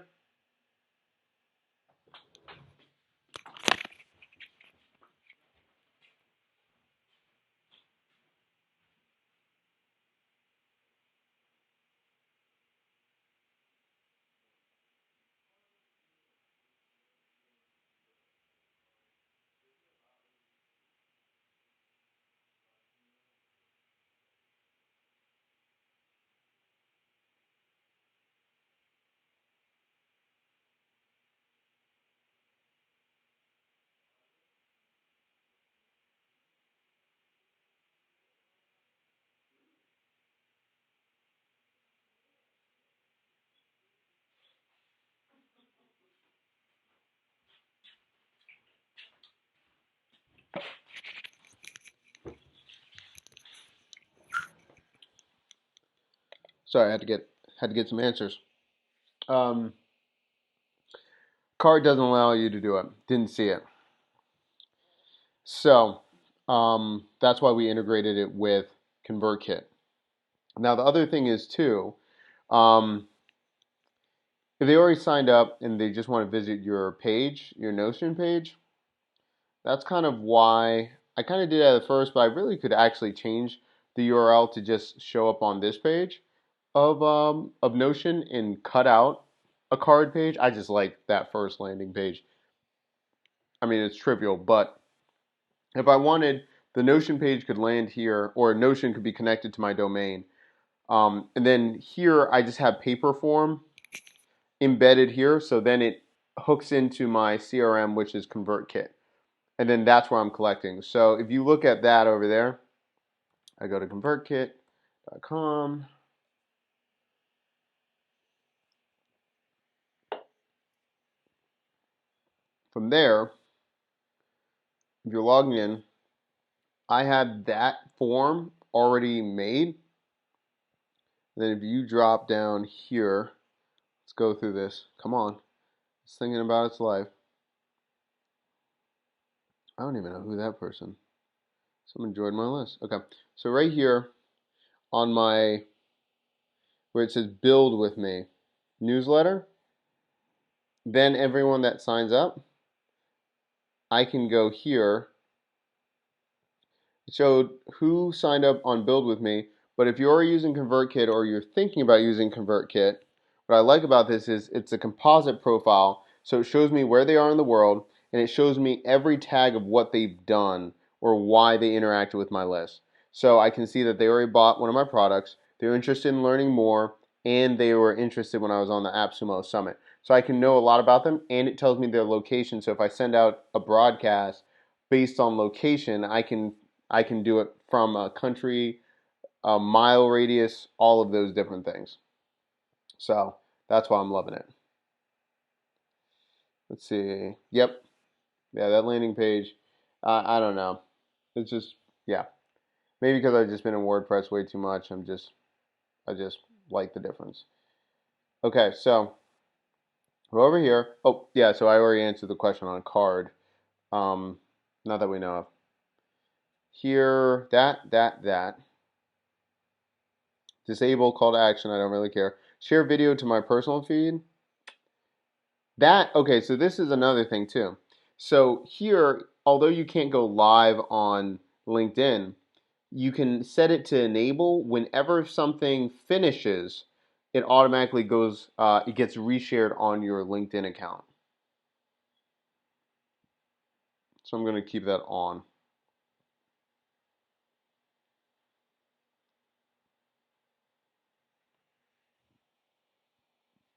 Sorry, I had to get some answers. Card doesn't allow you to do it. Didn't see it. So that's why we integrated it with ConvertKit. Now the other thing is too, if they already signed up and they just want to visit your page, your Notion page, that's kind of why I kind of did that at first, but I really could actually change the URL to just show up on this page of Notion and cut out a card page. I just like that first landing page. I mean, it's trivial, but if I wanted, the Notion page could land here, or Notion could be connected to my domain. And then here, I just have Paperform embedded here, so then it hooks into my CRM, which is ConvertKit. And then that's where I'm collecting. So if you look at that over there, I go to ConvertKit.com. From there, if you're logging in, I have that form already made. Then if you drop down here, let's go through this. Come on. It's thinking about its life. I don't even know who that person. Someone joined my list. Okay. So right here on my, where it says build with me newsletter, then everyone that signs up, I can go here. It showed who signed up on build with me. But if you're using ConvertKit or you're thinking about using ConvertKit, what I like about this is it's a composite profile. So it shows me where they are in the world, and it shows me every tag of what they've done or why they interacted with my list. So I can see that they already bought one of my products, they're interested in learning more, and they were interested when I was on the AppSumo Summit. So I can know a lot about them, and it tells me their location. So if I send out a broadcast based on location, I can do it from a country, a mile radius, all of those different things. So that's why I'm loving it. Let's see. Yep. Yeah, that landing page. I don't know. It's just, yeah. Maybe because I've just been in WordPress way too much. I just like the difference. Okay, so Go over here. Oh, yeah, so I already answered the question on card. Um, Not that we know of. Here, that. Disable call to action, I don't really care. Share video to my personal feed. Okay, so this is another thing too. So here, although you can't go live on LinkedIn, you can set it to enable whenever something finishes, it automatically goes, it gets reshared on your LinkedIn account. So I'm going to keep that on.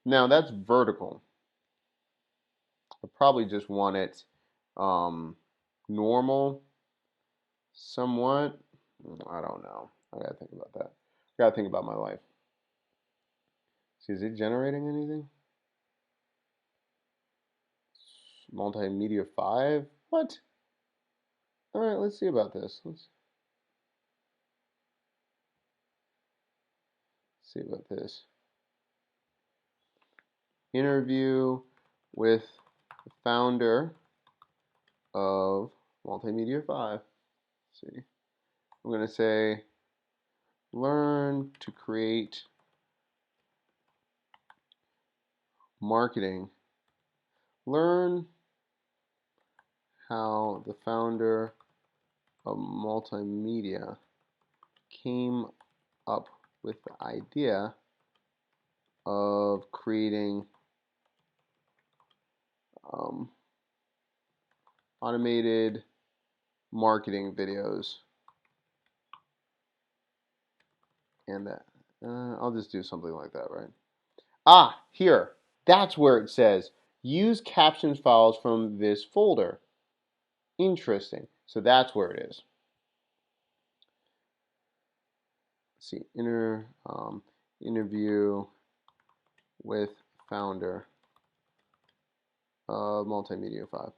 Now that's vertical. I probably just want it normal, somewhat. I don't know. I gotta think about that. I gotta think about my life. See, is it generating anything? Multimedia 5? What? All right, let's see about this. Let's see about this. Interview with the founder of Multimedia 5. Let's see. I'm going to say, learn to create marketing. Learn how the founder of Multimedia came up with the idea of creating automated marketing videos. And that, I'll just do something like that, right? Ah, here. That's where it says use captions files from this folder. Interesting. So that's where it is. Let's see, interview with founder of Multimedia 5.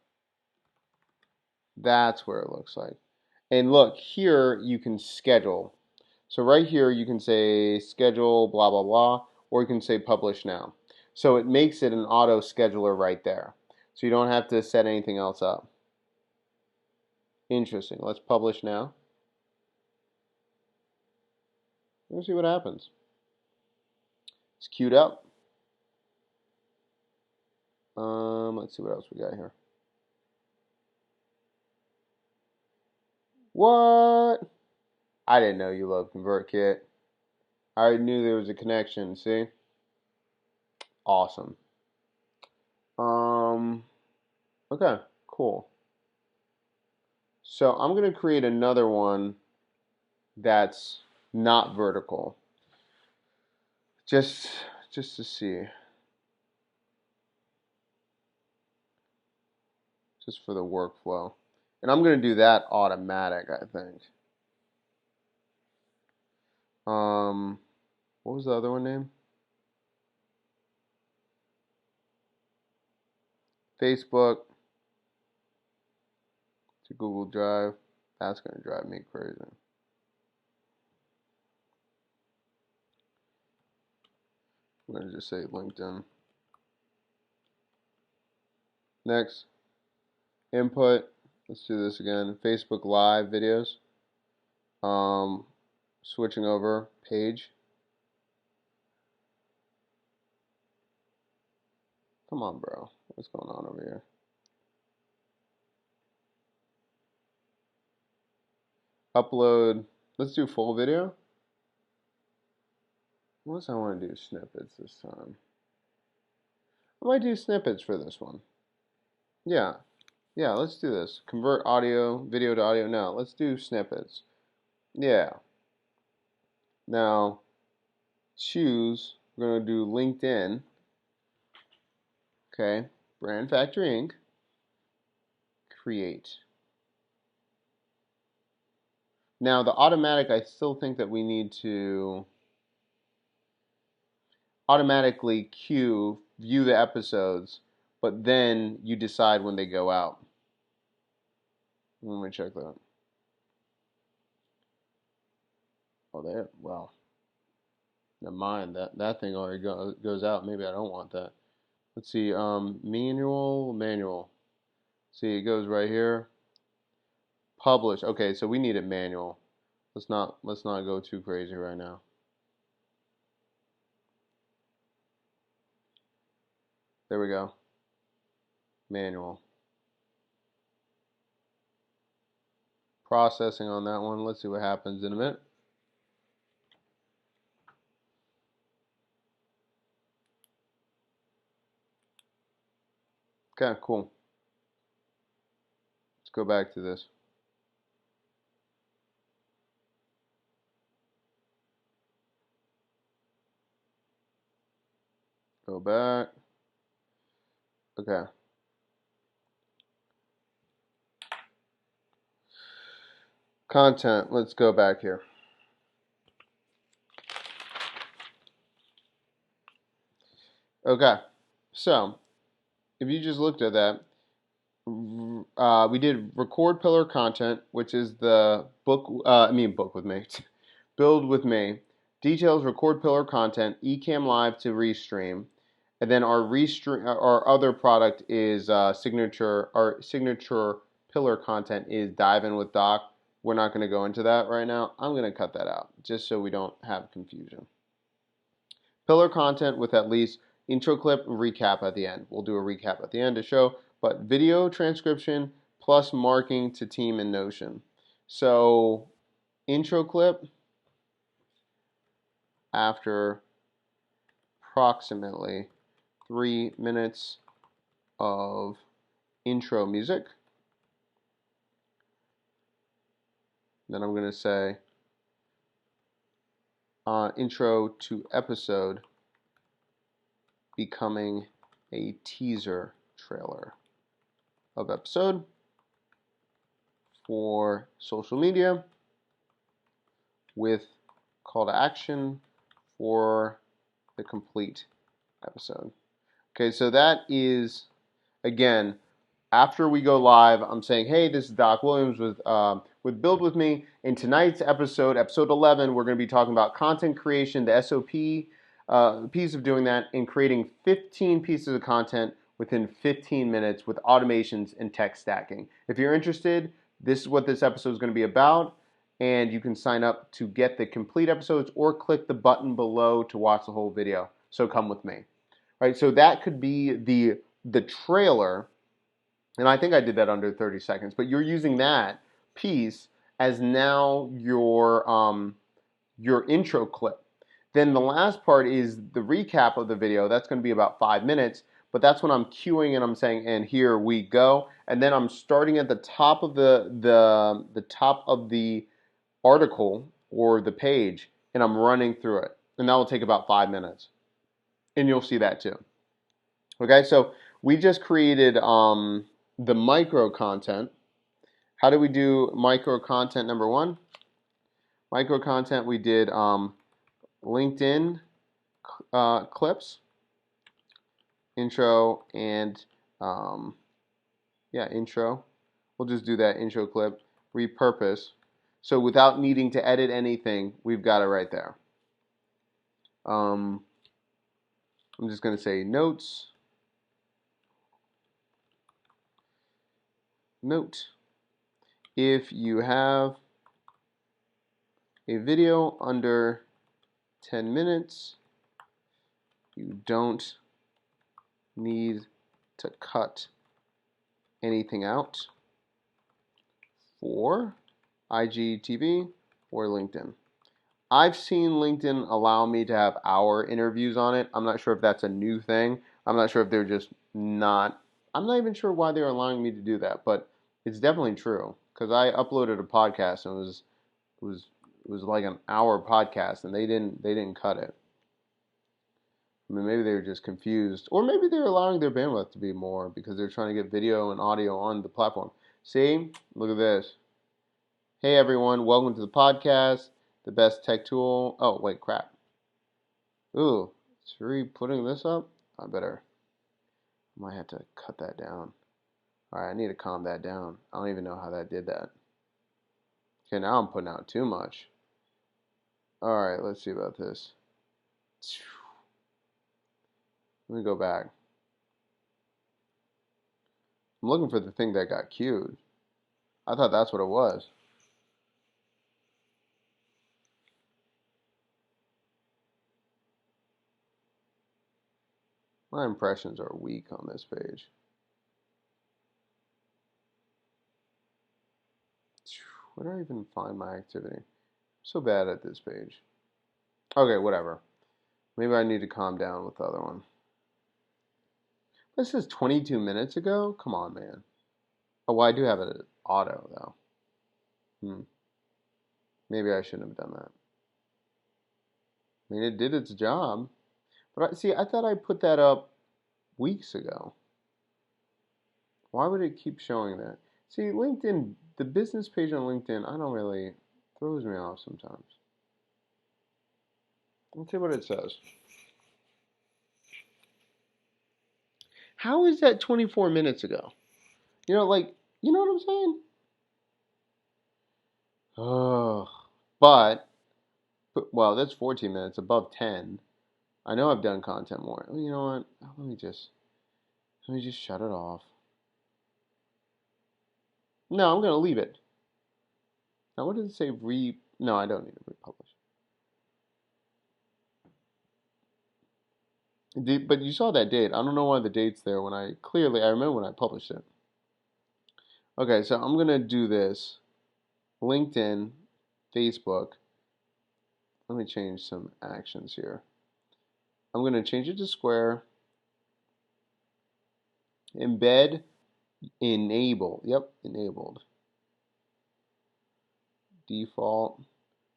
That's where it looks like. And look, here you can schedule. So right here you can say schedule blah blah blah, or you can say publish now. So it makes it an auto scheduler right there. So you don't have to set anything else up. Interesting. Let's publish now. Let's see what happens. It's queued up. Let's see what else we got here. What? I didn't know you loved ConvertKit. I already knew there was a connection. See? Awesome. Okay, cool. So I'm going to create another one that's not vertical. Just to see. Just for the workflow. And I'm going to do that automatic, I think. What was the other one name? Facebook to Google Drive. That's going to drive me crazy. I'm going to just say LinkedIn. Next, input. Let's do this again. Facebook Live videos. Switching over page. Come on, bro. What's going on over here? Upload. Let's do full video. Unless I want to do snippets this time. I might do snippets for this one. Yeah. Yeah, let's do this. Convert video to audio. No, let's do snippets. Yeah. Now, choose. We're going to do LinkedIn. Okay. Brand Factory Inc. Create. Now, the automatic, I still think that we need to automatically view the episodes, but then you decide when they go out. Let me check that. Oh, there. Well, never mind. That thing already goes out. Maybe I don't want that. Let's see, manual. See, it goes right here. Publish. Okay, so we need it manual. Let's not go too crazy right now. There we go. Manual. Processing on that one. Let's see what happens in a minute. Okay, cool. Let's go back to this. Go back. Okay. Content. Let's go back here. Okay. So, if you just looked at that, we did record pillar content, which is the book with me, build with me, details record pillar content, Ecamm Live to Restream, and then our other product is signature. Our signature pillar content is dive in with doc. We're not going to go into that right now. I'm going to cut that out just so we don't have confusion. Pillar content with at least intro clip and recap at the end. We'll do a recap at the end to show, but video transcription plus marking to team in Notion. So intro clip after approximately 3 minutes of intro music. Then I'm going to say intro to episode becoming a teaser trailer of episode for social media with call to action for the complete episode. Okay, so that is, again, after we go live, I'm saying, hey, this is Doc Williams with Build With Me. In tonight's episode 11, we're going to be talking about content creation, the SOP, piece of doing that, and creating 15 pieces of content within 15 minutes with automations and text stacking. If you're interested, this is what this episode is going to be about, and you can sign up to get the complete episodes or click the button below to watch the whole video. So come with me. Right, so that could be the trailer, and I think I did that under 30 seconds, but you're using that piece as now your intro clip. Then the last part is the recap of the video. That's going to be about 5 minutes, but that's when I'm cueing and I'm saying, and here we go. And then I'm starting at the top of the top of the article or the page, and I'm running through it. And that will take about 5 minutes. And you'll see that too. Okay, so we just created the micro content. How do we do micro content number one? Micro content, we did LinkedIn clips, intro, and intro. We'll just do that intro clip, repurpose. So without needing to edit anything, we've got it right there. I'm just going to say notes. Note, if you have a video under 10 minutes, you don't need to cut anything out for IGTV or LinkedIn. I've seen LinkedIn allow me to have hour interviews on it. I'm not sure if that's a new thing. I'm not sure if they're just not. I'm not even sure why they're allowing me to do that, but it's definitely true because I uploaded a podcast and it was like an hour podcast and they didn't cut it. I mean, maybe they were just confused, or maybe they're allowing their bandwidth to be more because they're trying to get video and audio on the platform. See, look at this. Hey everyone, welcome to the podcast, the best tech tool. Oh wait, crap. Ooh, is Siri putting this up? I might have to cut that down. Alright, I need to calm that down. I don't even know how that did that. Okay, now I'm putting out too much. Alright, let's see about this. Let me go back. I'm looking for the thing that got queued. I thought that's what it was. My impressions are weak on this page. Where do I even find my activity? I'm so bad at this page. Okay, whatever. Maybe I need to calm down with the other one. This is 22 minutes ago? Come on, man. Oh, well, I do have it at auto, though. Maybe I shouldn't have done that. I mean, it did its job. But see, I thought I put that up weeks ago. Why would it keep showing that? See, LinkedIn, the business page on LinkedIn, I don't really, throws me off sometimes. Let's see what it says. How is that 24 minutes ago? You know, like, you know what I'm saying? Oh, but, well, that's 14 minutes, above 10. I know I've done content more. You know what? Let me just shut it off. No, I'm going to leave it. Now, what does it say? No, I don't need to republish. But you saw that date. I don't know why the date's there when I remember when I published it. Okay, so I'm going to do this. LinkedIn, Facebook. Let me change some actions here. I'm going to change it to square. Embed, enable. Yep, enabled. Default.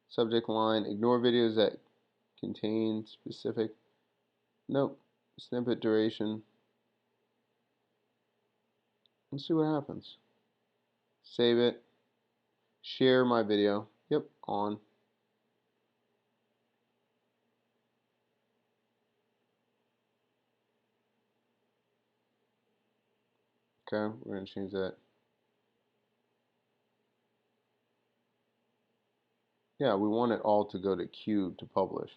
Subject line. Ignore videos that contain specific. Nope. Snippet duration. Let's see what happens. Save it. Share my video. Yep, on. Okay, we're going to change that. Yeah, we want it all to go to queue to publish.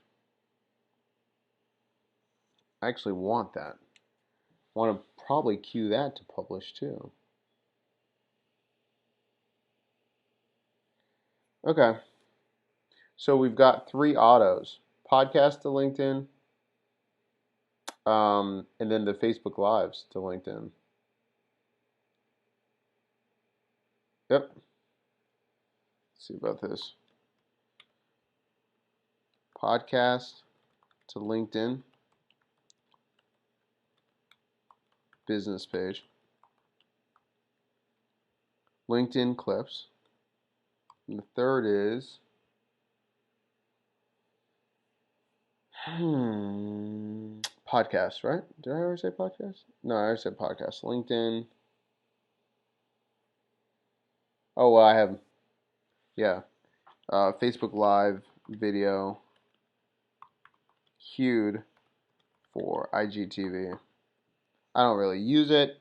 I actually want that. I want to probably queue that to publish too. Okay. So we've got 3 autos. Podcast to LinkedIn, and then the Facebook Lives to LinkedIn. Yep. Let's see about this. Podcast to LinkedIn. Business page. LinkedIn clips. And the third is podcast, right? Did I already say podcast? No, I already said podcast. LinkedIn. Oh, well, I have, yeah. Facebook Live video queued for IGTV. I don't really use it,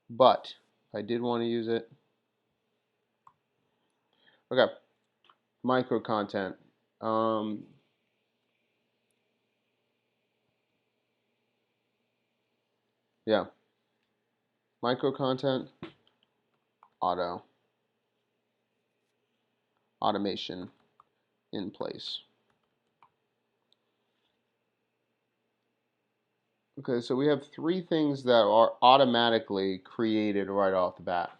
but if I did want to use it. Okay, micro content. Yeah, micro content, automation in place. Okay, so we have 3 things that are automatically created right off the bat.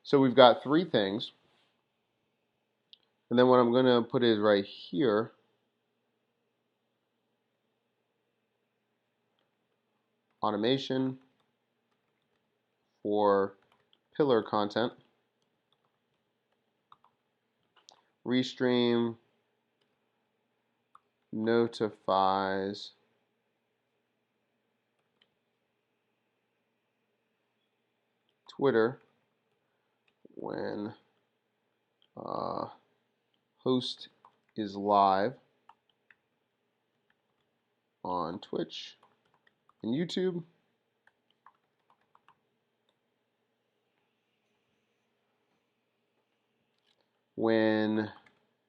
So we've got 3 things. And then what I'm going to put is right here. Automation for pillar content. Restream notifies Twitter when host is live on Twitch and YouTube. When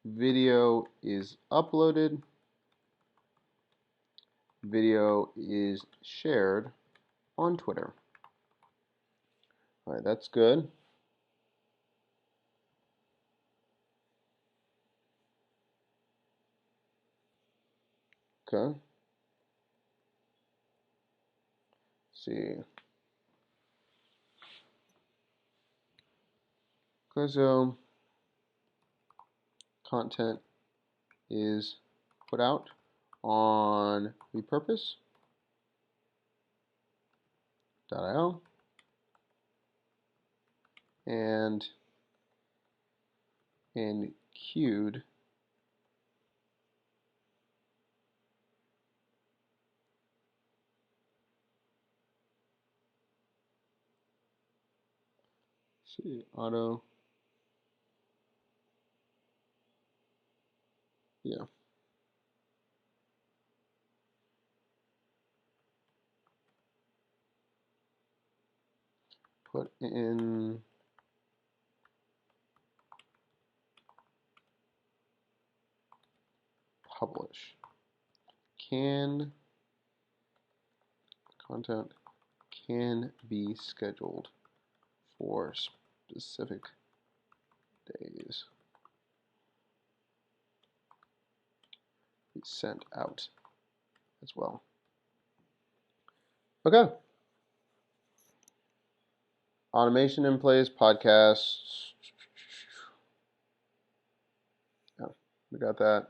video is uploaded, video is shared on Twitter. All right, that's good. Okay. Let's see. Okay, so content is put out on Repurpose.io and queued see auto yeah put in publish. Can content can be scheduled for specific days. Be sent out as well. Okay. Automation in place, podcasts. Yeah, we got that.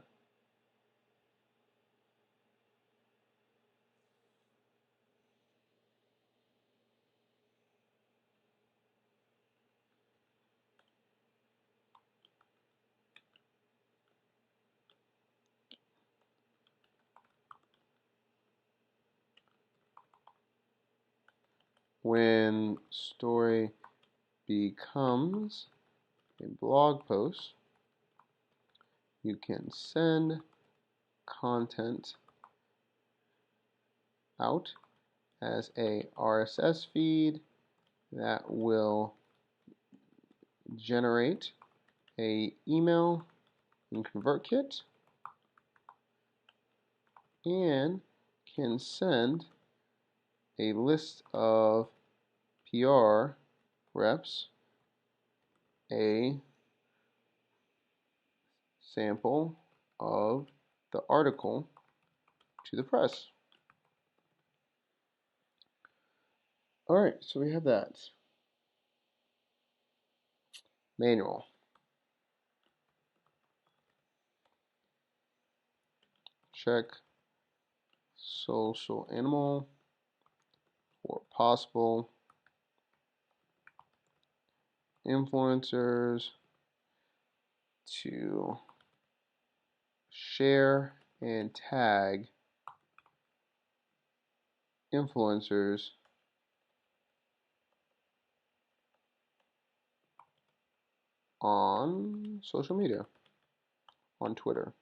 When story becomes a blog post, you can send content out as a RSS feed that will generate a email in ConvertKit and can send a list of PR reps a sample of the article to the press. All right, so we have that. Manual. Check social animal for possible influencers to share and tag influencers on social media, on Twitter,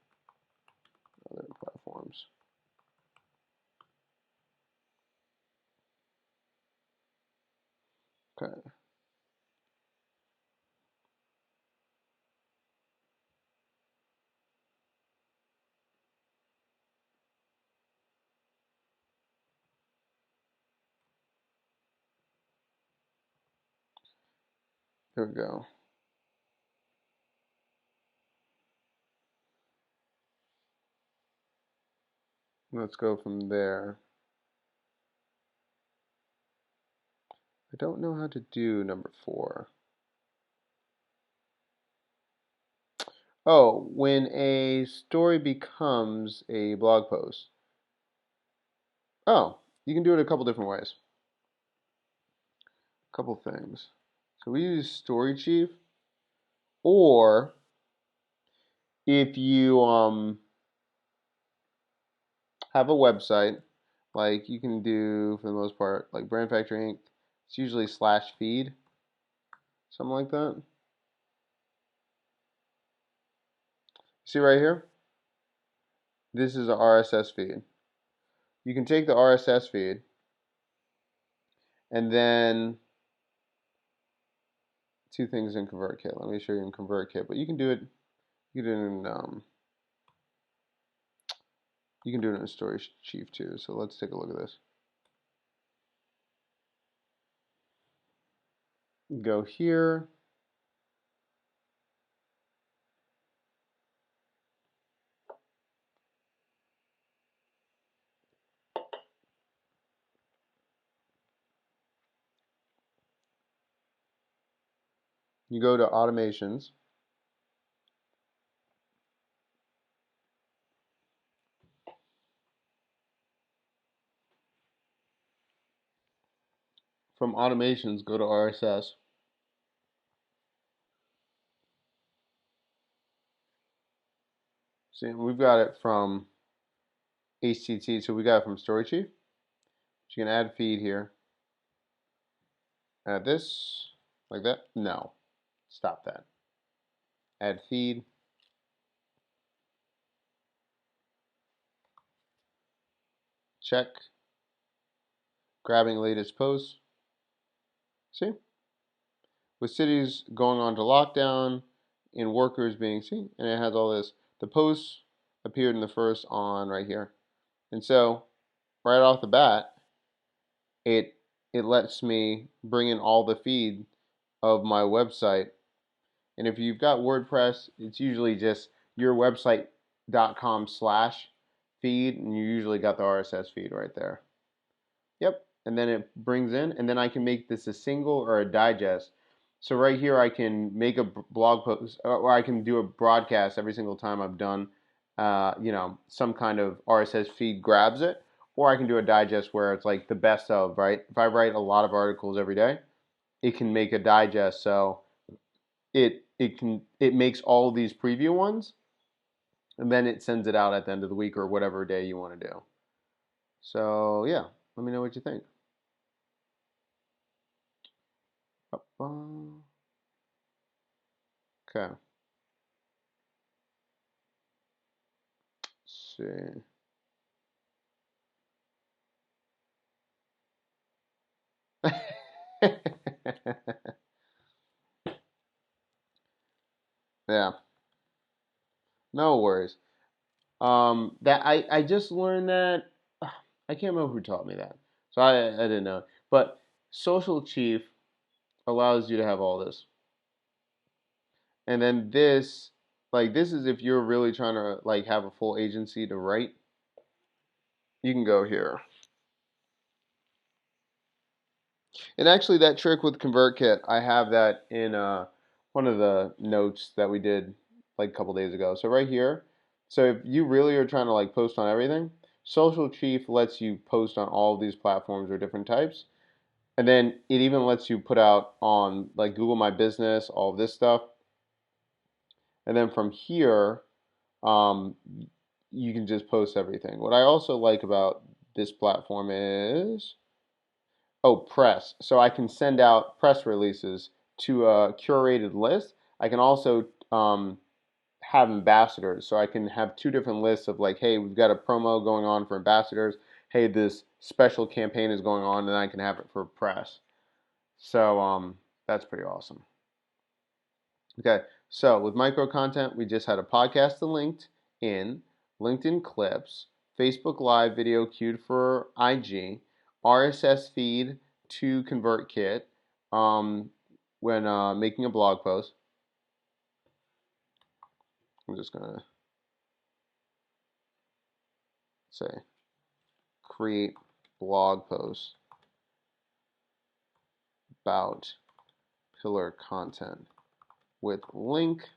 other platforms. Okay. There we go. Let's go from there. I don't know how to do number 4. Oh, when a story becomes a blog post. Oh, you can do it a couple different ways. A couple things. So we use Story Chief, or if you have a website, like you can do for the most part, like Brand Factory Inc. It's usually /feed, something like that. See right here? This is an RSS feed. You can take the RSS feed and then two things in ConvertKit. Let me show you in ConvertKit, but you can do it. You can do it in you can do it in Story Chief too. So let's take a look at this. Go here. You go to automations. From automations, go to RSS. See, we've got it from IFTTT, so we got it from StoryChief. So you can add feed here. Add this, like that. No, stop that. Add feed. Check. Grabbing latest posts. See? With cities going on to lockdown and workers being seen, and it has all this. The posts appeared in the first on right here. And so, right off the bat, it lets me bring in all the feed of my website. And if you've got WordPress, it's usually just your website.com/feed, and you usually got the RSS feed right there. Yep, and then it brings in, and then I can make this a single or a digest. So right here, I can make a blog post, or I can do a broadcast every single time I've done, some kind of RSS feed grabs it, or I can do a digest where it's like the best of, right? If I write a lot of articles every day, it can make a digest. So it makes all of these preview ones, and then it sends it out at the end of the week or whatever day you want to do. So yeah, let me know what you think. Okay. Let's see. Yeah, no worries. That I just learned that I can't remember who taught me that, so I didn't know. But Social Chief allows you to have all this, and then this, like this is if you're really trying to like have a full agency to write, you can go here. And actually, that trick with ConvertKit, I have that in one of the notes that we did like a couple days ago. So right here, so if you really are trying to like post on everything, Social Chief lets you post on all of these platforms or different types. And then it even lets you put out on like Google My Business, all of this stuff. And then from here, um, you can just post everything. What I also like about this platform is press. So I can send out press releases to a curated list. I can also have ambassadors. So I can have two different lists of like, hey, we've got a promo going on for ambassadors. Hey, this special campaign is going on, and I can have it for press. So that's pretty awesome. Okay, so with micro content, we just had a podcast linked in, LinkedIn clips, Facebook Live video queued for IG, RSS feed to ConvertKit when making a blog post. I'm just going to say create blog post about pillar content with link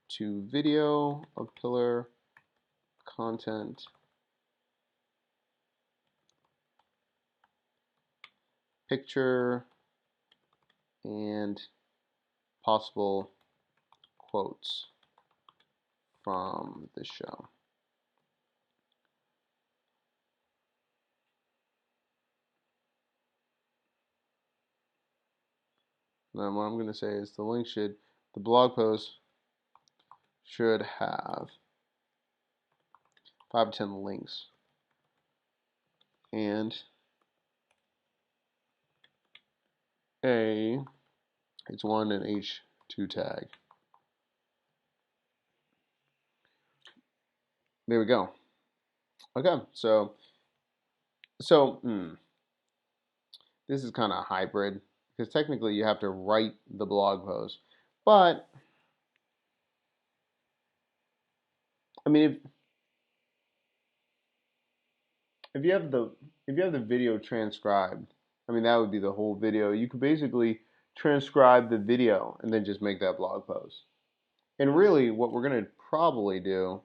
to video of pillar content, picture, and possible quotes from the show. And then what I'm going to say is the blog post should have 5 to 10 links. And it's one an H2 tag. There we go. Okay, so this is kind of hybrid because technically you have to write the blog post. But I mean, if you have the video transcribed, I mean that would be the whole video. You could basically transcribe the video and then just make that blog post. And really, what we're gonna probably do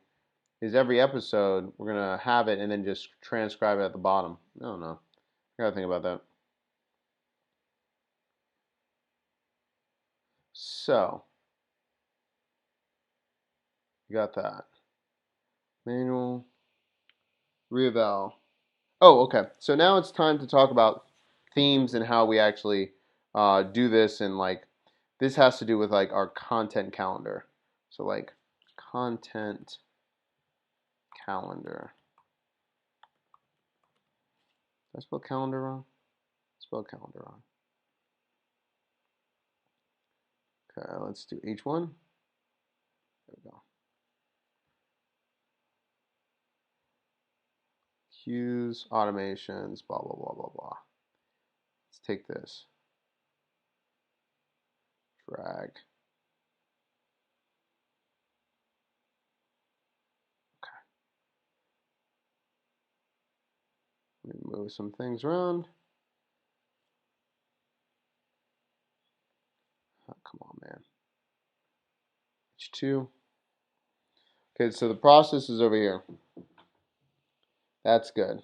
is every episode we're gonna have it and then just transcribe it at the bottom. I don't know. I gotta think about that. So you got that. Manual reeval. Oh, okay. So now it's time to talk about themes and how we actually do this, and like this has to do with like our content calendar. So like content calendar. Did I spell calendar wrong? Spell calendar wrong. Okay, let's do H1. There we go. Cues, automations, blah, blah, blah, blah, blah. Let's take this. Drag. Okay. Let me move some things around. Oh, come on, man. H2. Okay, so the process is over here. That's good.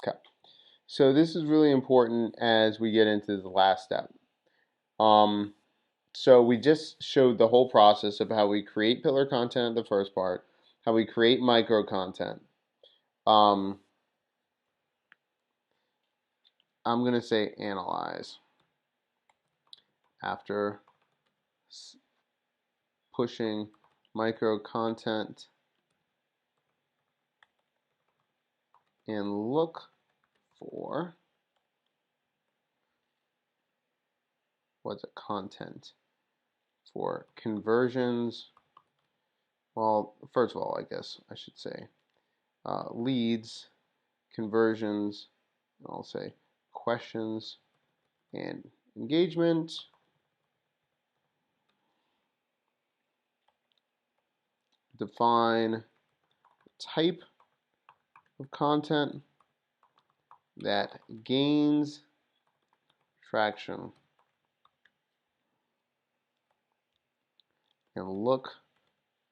Okay. So this is really important as we get into the last step. So we just showed the whole process of how we create pillar content, the first part, how we create micro content. I'm going to say analyze after pushing micro content and look for what's a content for conversions. Well, first of all, I guess I should say leads, conversions, I'll say questions and engagement. Define type of content that gains traction and look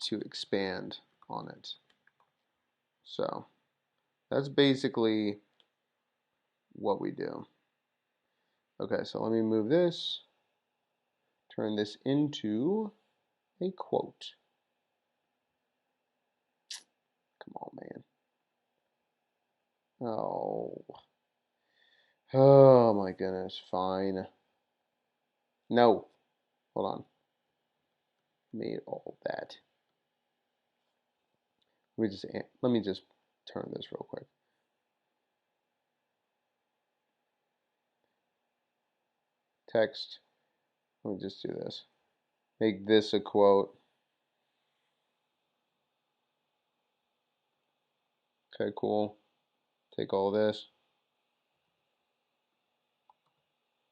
to expand on it. So that's basically what we do. Okay, so let me move this, turn this into a quote. Come on, man. Oh my goodness, fine. No, hold on. Made all that. Let me just turn this real quick. Text. Let me just do this. Make this a quote. Okay, cool. Take all this.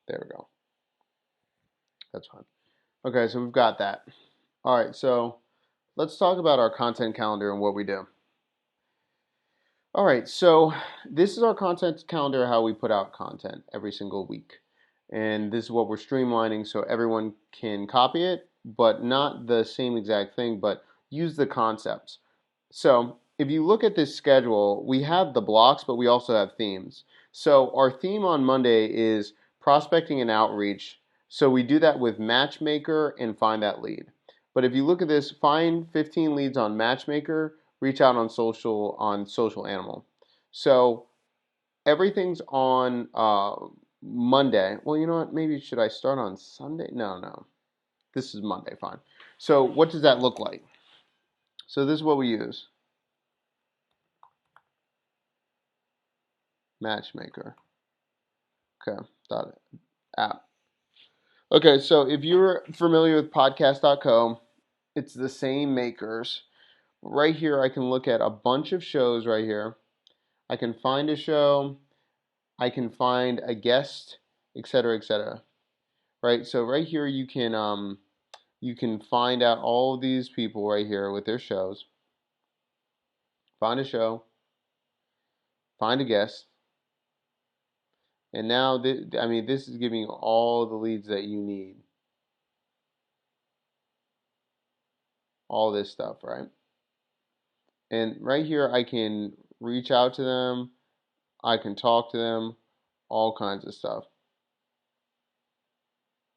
There we go. That's fine. Okay, so we've got that. All right, so let's talk about our content calendar and what we do. All right, so this is our content calendar, how we put out content every single week. And this is what we're streamlining so everyone can copy it, but not the same exact thing, but use the concepts. So if you look at this schedule, we have the blocks, but we also have themes. So our theme on Monday is prospecting and outreach. So we do that with Matchmaker and find that lead. But if you look at this, find 15 leads on Matchmaker, reach out on social animal. So everything's on Monday. Well, you know what? Maybe should I start on Sunday? No. This is Monday, fine. So what does that look like? So this is what we use. Matchmaker. Okay, .app. Okay, so if you're familiar with podcast.co, it's the same makers, right here I can look at a bunch of shows right here. I can find a show, I can find a guest, etc., etc. Right? So right here you can find out all of these people right here with their shows. Find a show, find a guest, and now this is giving you all the leads that you need. All this stuff, right? And right here I can reach out to them, I can talk to them, all kinds of stuff.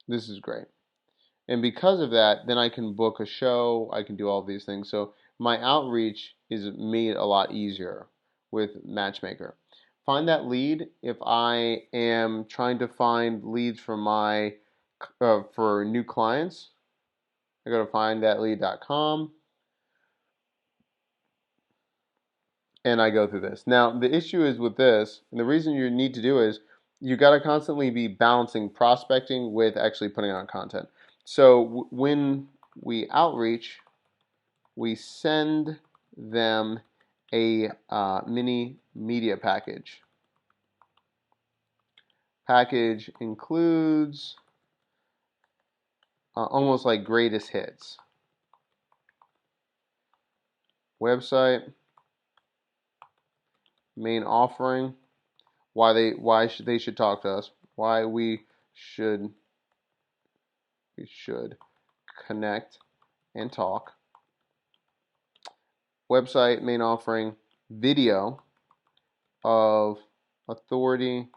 This is great. And because of that, then I can book a show, I can do all these things. So my outreach is made a lot easier with Matchmaker. Find that lead. If I am trying to find leads for for new clients, I go to findthatlead.com and I go through this. Now, the issue is with this, and the reason you need to do is you got to constantly be balancing prospecting with actually putting on content. So when we outreach, we send them a mini media package. Package includes almost like greatest hits. Website, main offering, why they should talk to us, why we should connect and talk. Website, main offering, video of authority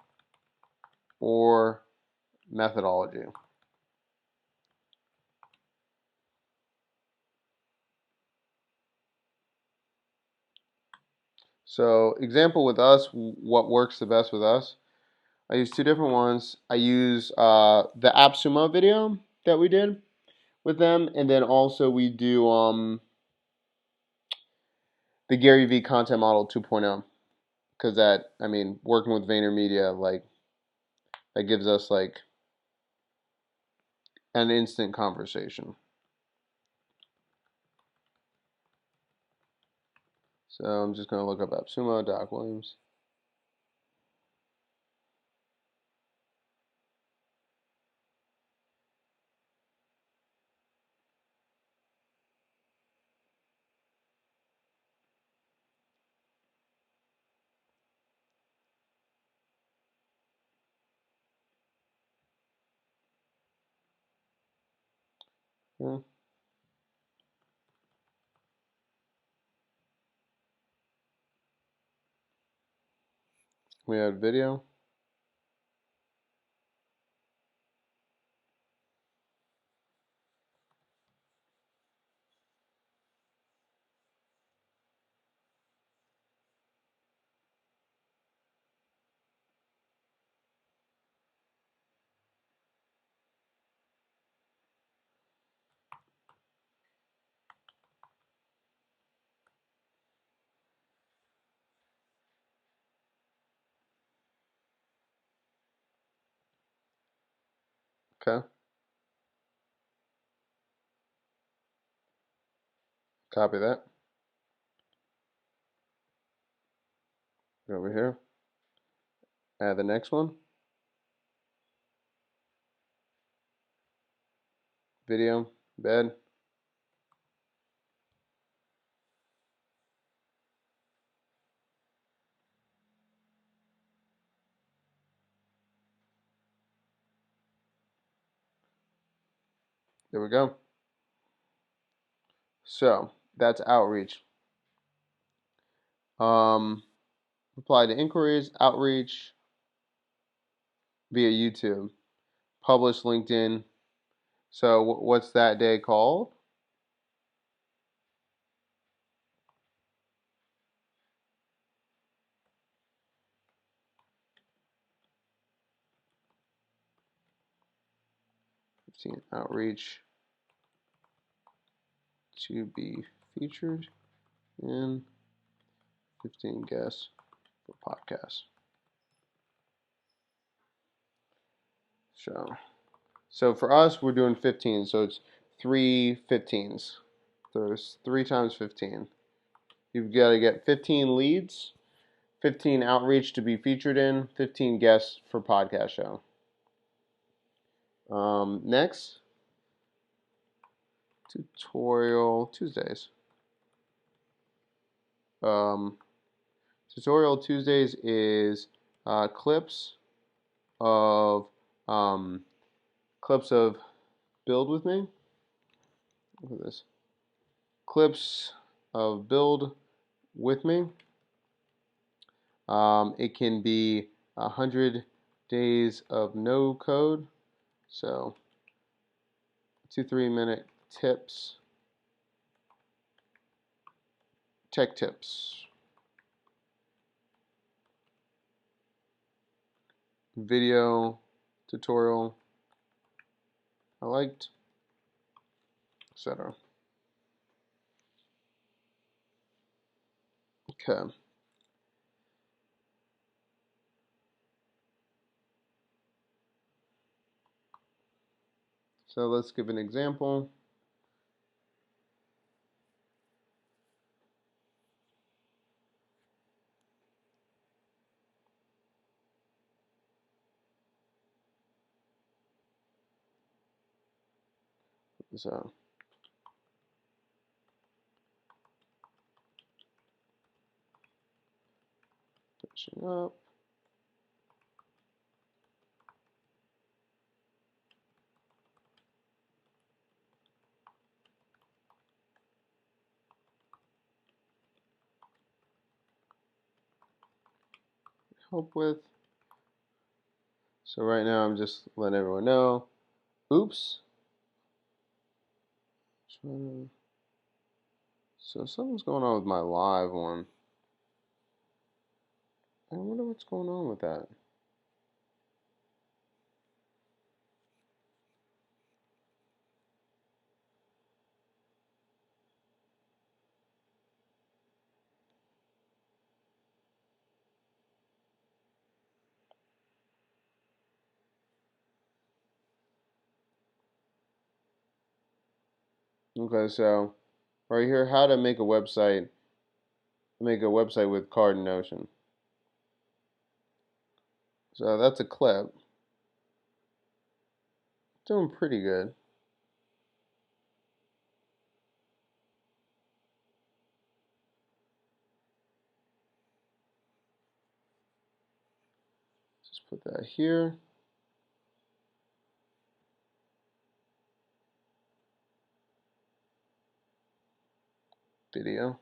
or methodology. So example with us, what works the best with us, I use two different ones. I use the AppSumo video that we did with them, and then also we do the GaryVee Content Model 2.0, because working with VaynerMedia, like, that gives us like an instant conversation. So I'm just going to look up AppSumo, Doc Williams. Yeah. We have video. Okay. Copy that. Go over here. Add the next one. Video, bed. There we go. So that's outreach. Reply to inquiries, outreach via YouTube, publish LinkedIn. So what's that day called? Outreach to be featured in 15 guests for podcasts. So for us, we're doing 15, so it's 3 15s. there's 3 times 15. You've got to get 15 leads, 15 outreach to be featured in, 15 guests for podcast show. Next, Tutorial Tuesdays. Tutorial Tuesdays is clips of Build with me. Look at this. Clips of Build with me. It can be 100 days of no code. So 2-3 minute tips, tech tips, video tutorial I liked, etc. Okay. So let's give an example. So finishing up. Help with. So right now I'm just letting everyone know. Oops. So something's going on with my live one. I wonder what's going on with that. Okay, so right here, how to make a website with Card and Notion. So that's a clip. Doing pretty good. Just put that here. Video.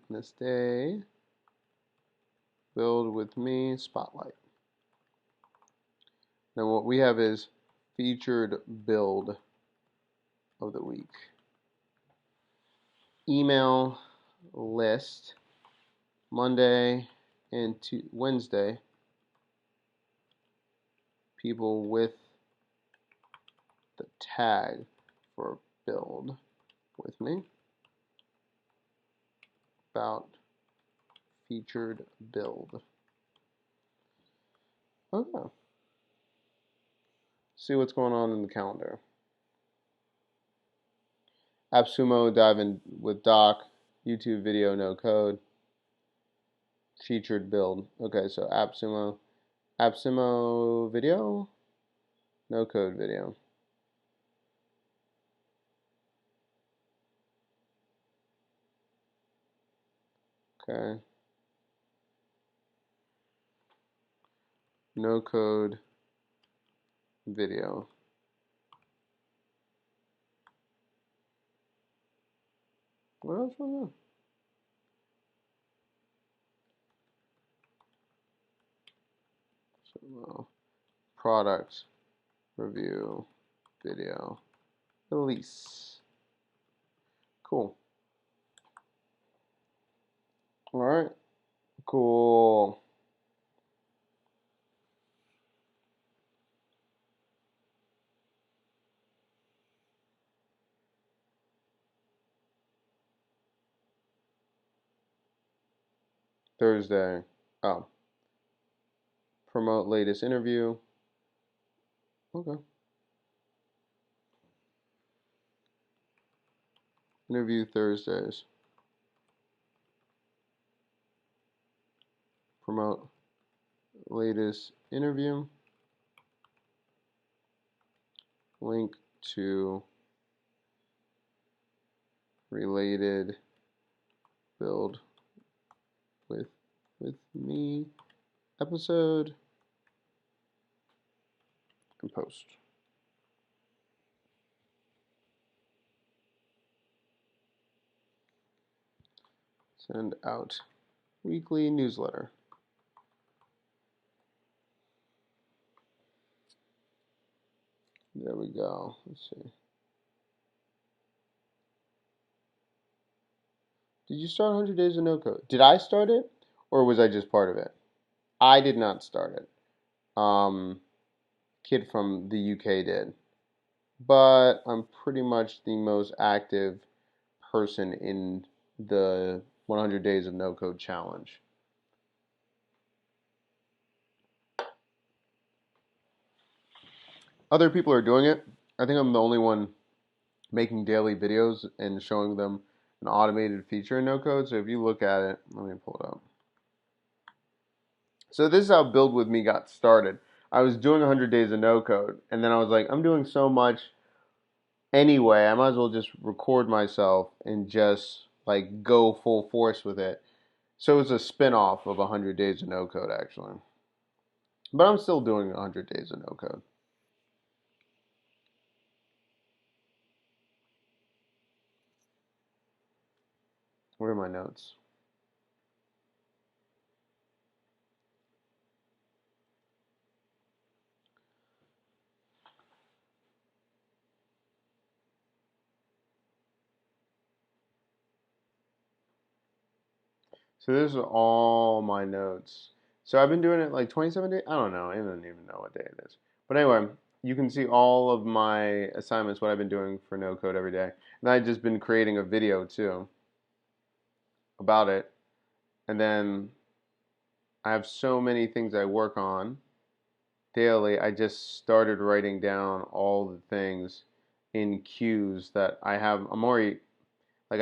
Wednesday, Build with me, Spotlight. Now what we have is featured build of the week. Email list, Monday and Wednesday, people with the tag for build with me. About featured build. Okay. See what's going on in the calendar. AppSumo, dive in with doc, YouTube video, no code. Featured build. Okay, so AppSumo video, no code video. Okay. No code video. What else was there? So, product review video release. Cool. All right. Cool. Thursday. Oh, promote latest interview. Okay. Interview Thursdays. Promote latest interview. Link to related build with me episode and post. Send out weekly newsletter. There we go. Let's see. Did you start 100 Days of No Code? Did I start it, or was I just part of it? I did not start it. Kid from the UK did. But I'm pretty much the most active person in the 100 Days of No Code challenge. Other people are doing it. I think I'm the only one making daily videos and showing them an automated feature in no code. So if you look at it, let me pull it up. So this is how Build With Me got started. I was doing 100 Days of No Code, and then I was like, I'm doing so much anyway, I might as well just record myself and just like go full force with it. So it's a spin-off of 100 Days of No Code, actually. But I'm still doing 100 Days of No Code. Where are my notes? So this is all my notes. So I've been doing it like 27 days. I don't know. I don't even know what day it is. But anyway, you can see all of my assignments, what I've been doing for no code every day. And I've just been creating a video too about it. And then I have so many things I work on daily. I just started writing down all the things in queues that I have. I'm already like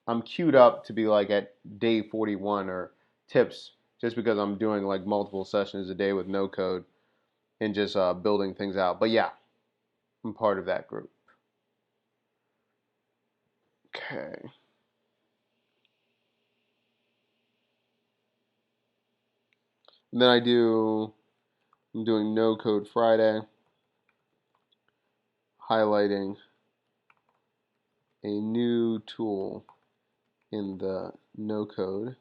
I'm queued up to be like at day 41 or tips, just because I'm doing like multiple sessions a day with no code and just building things out. But yeah, I'm part of that group. Okay. And then I'm doing no code Friday, highlighting a new tool in the no code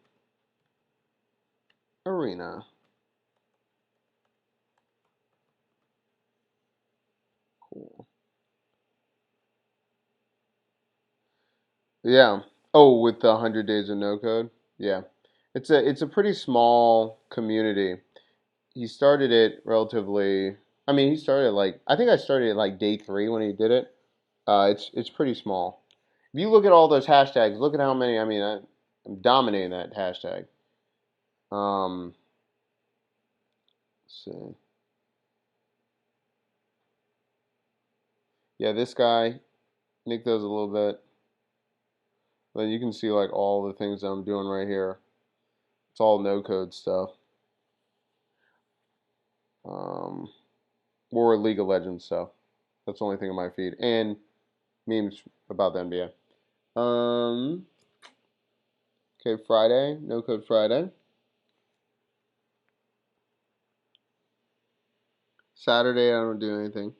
arena. Cool. Yeah. Oh, with the 100 days of no code? Yeah. It's a pretty small community. He started it relatively. I mean, he started like I think I started at like day 3 when he did it. It's pretty small. If you look at all those hashtags, look at how many. I mean, I'm dominating that hashtag. Let's see. Yeah, this guy, Nick does a little bit. Then you can see like all the things that I'm doing right here. It's all no code stuff. Or League of Legends stuff. That's the only thing in my feed. And memes about the NBA. Okay, Friday, no code Friday. Saturday, I don't do anything.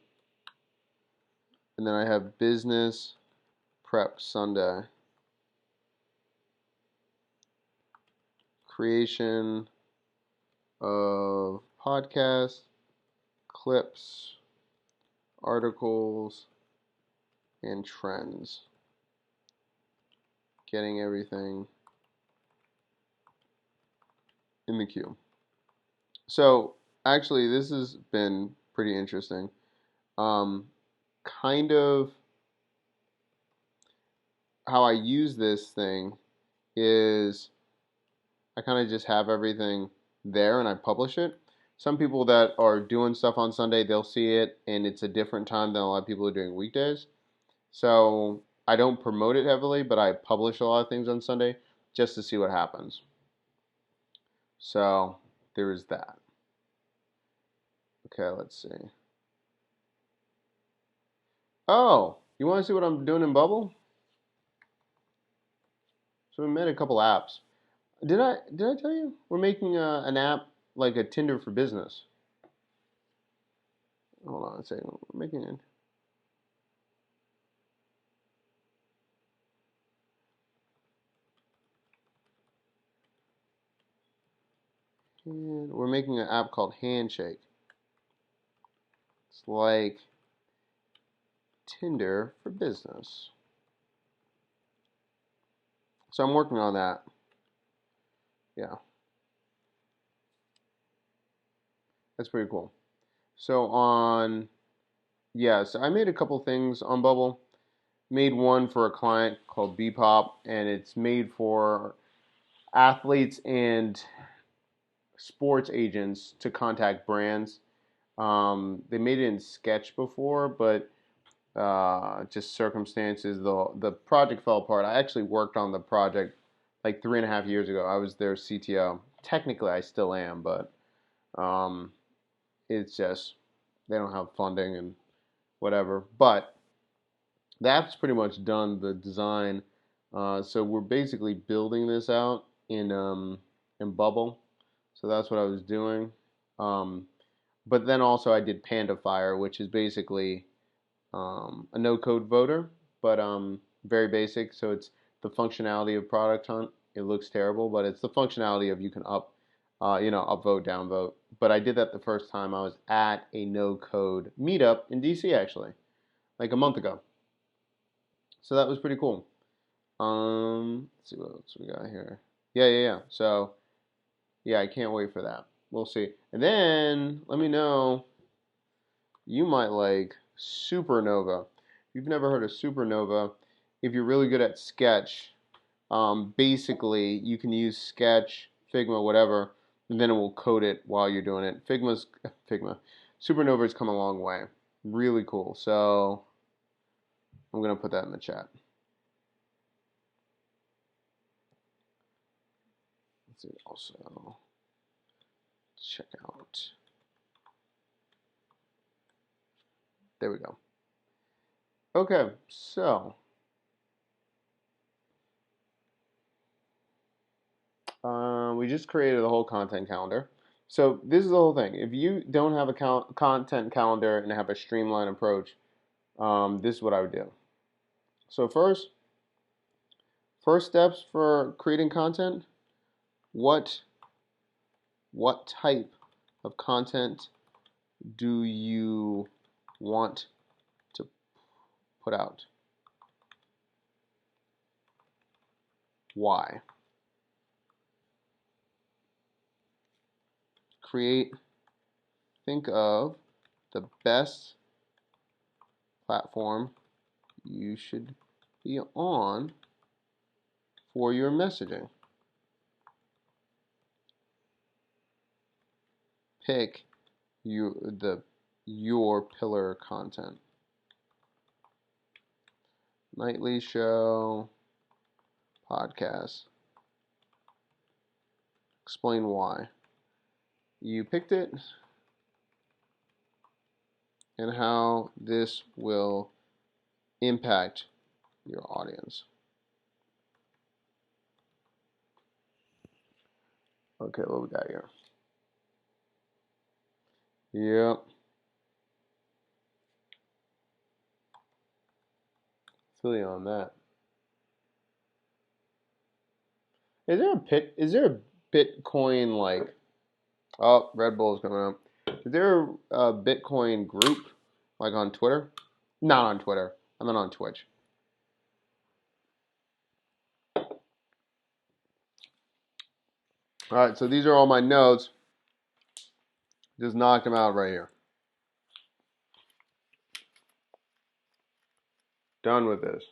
And then I have business prep Sunday. Creation of podcasts, clips, articles, and trends. Getting everything in the queue. So actually, this has been pretty interesting. Kind of how I use this thing is I kind of just have everything there and I publish it. Some people that are doing stuff on Sunday, they'll see it and it's a different time than a lot of people are doing weekdays. So I don't promote it heavily, but I publish a lot of things on Sunday just to see what happens. So there is that. Okay, let's see. Oh, you want to see what I'm doing in Bubble? So we made a couple apps. Did I tell you we're making an app like a Tinder for business? Hold on a second. We're making it. And we're making an app called Handshake. It's like Tinder for business. So I'm working on that. Yeah. That's pretty cool. So so I made a couple things on Bubble. Made one for a client called Bpop, and it's made for athletes and sports agents to contact brands. They made it in Sketch before, but just circumstances, the project fell apart. I actually worked on the project like 3.5 years ago. I was their CTO. Technically, I still am, but it's just they don't have funding and whatever. But the app's pretty much done, the design. So we're basically building this out in Bubble. So that's what I was doing. But then also I did PandaFire, which is basically a no-code voter, but very basic. So it's the functionality of Product Hunt. It looks terrible, but it's the functionality of you can upvote, downvote. But I did that the first time I was at a no-code meetup in DC, actually, like a month ago. So that was pretty cool. Let's see what else we got here. Yeah. So, yeah, I can't wait for that. We'll see. And then let me know. You might like Supernova. If you've never heard of Supernova, if you're really good at Sketch, basically you can use Sketch, Figma, whatever, and then it will code it while you're doing it. Supernova's come a long way. Really cool. So I'm going to put that in the chat. Let's see, also check out. There we go. Okay, so we just created a whole content calendar. So this is the whole thing. If you don't have a content calendar and have a streamlined approach, this is what I would do. So first steps for creating content. What type of content do you want to put out? Why? Think of the best platform you should be on for your messaging. Pick your pillar content. Nightly show, podcast. Explain why you picked it and how this will impact your audience. Okay, what we got here? Yep. Feel you on that. Is there a Bitcoin like? Oh, Red Bull's coming up. Is there a Bitcoin group like on Twitter? Not on Twitter. I meant on Twitch. All right, so these are all my notes. Just knocked them out right here. Done with this.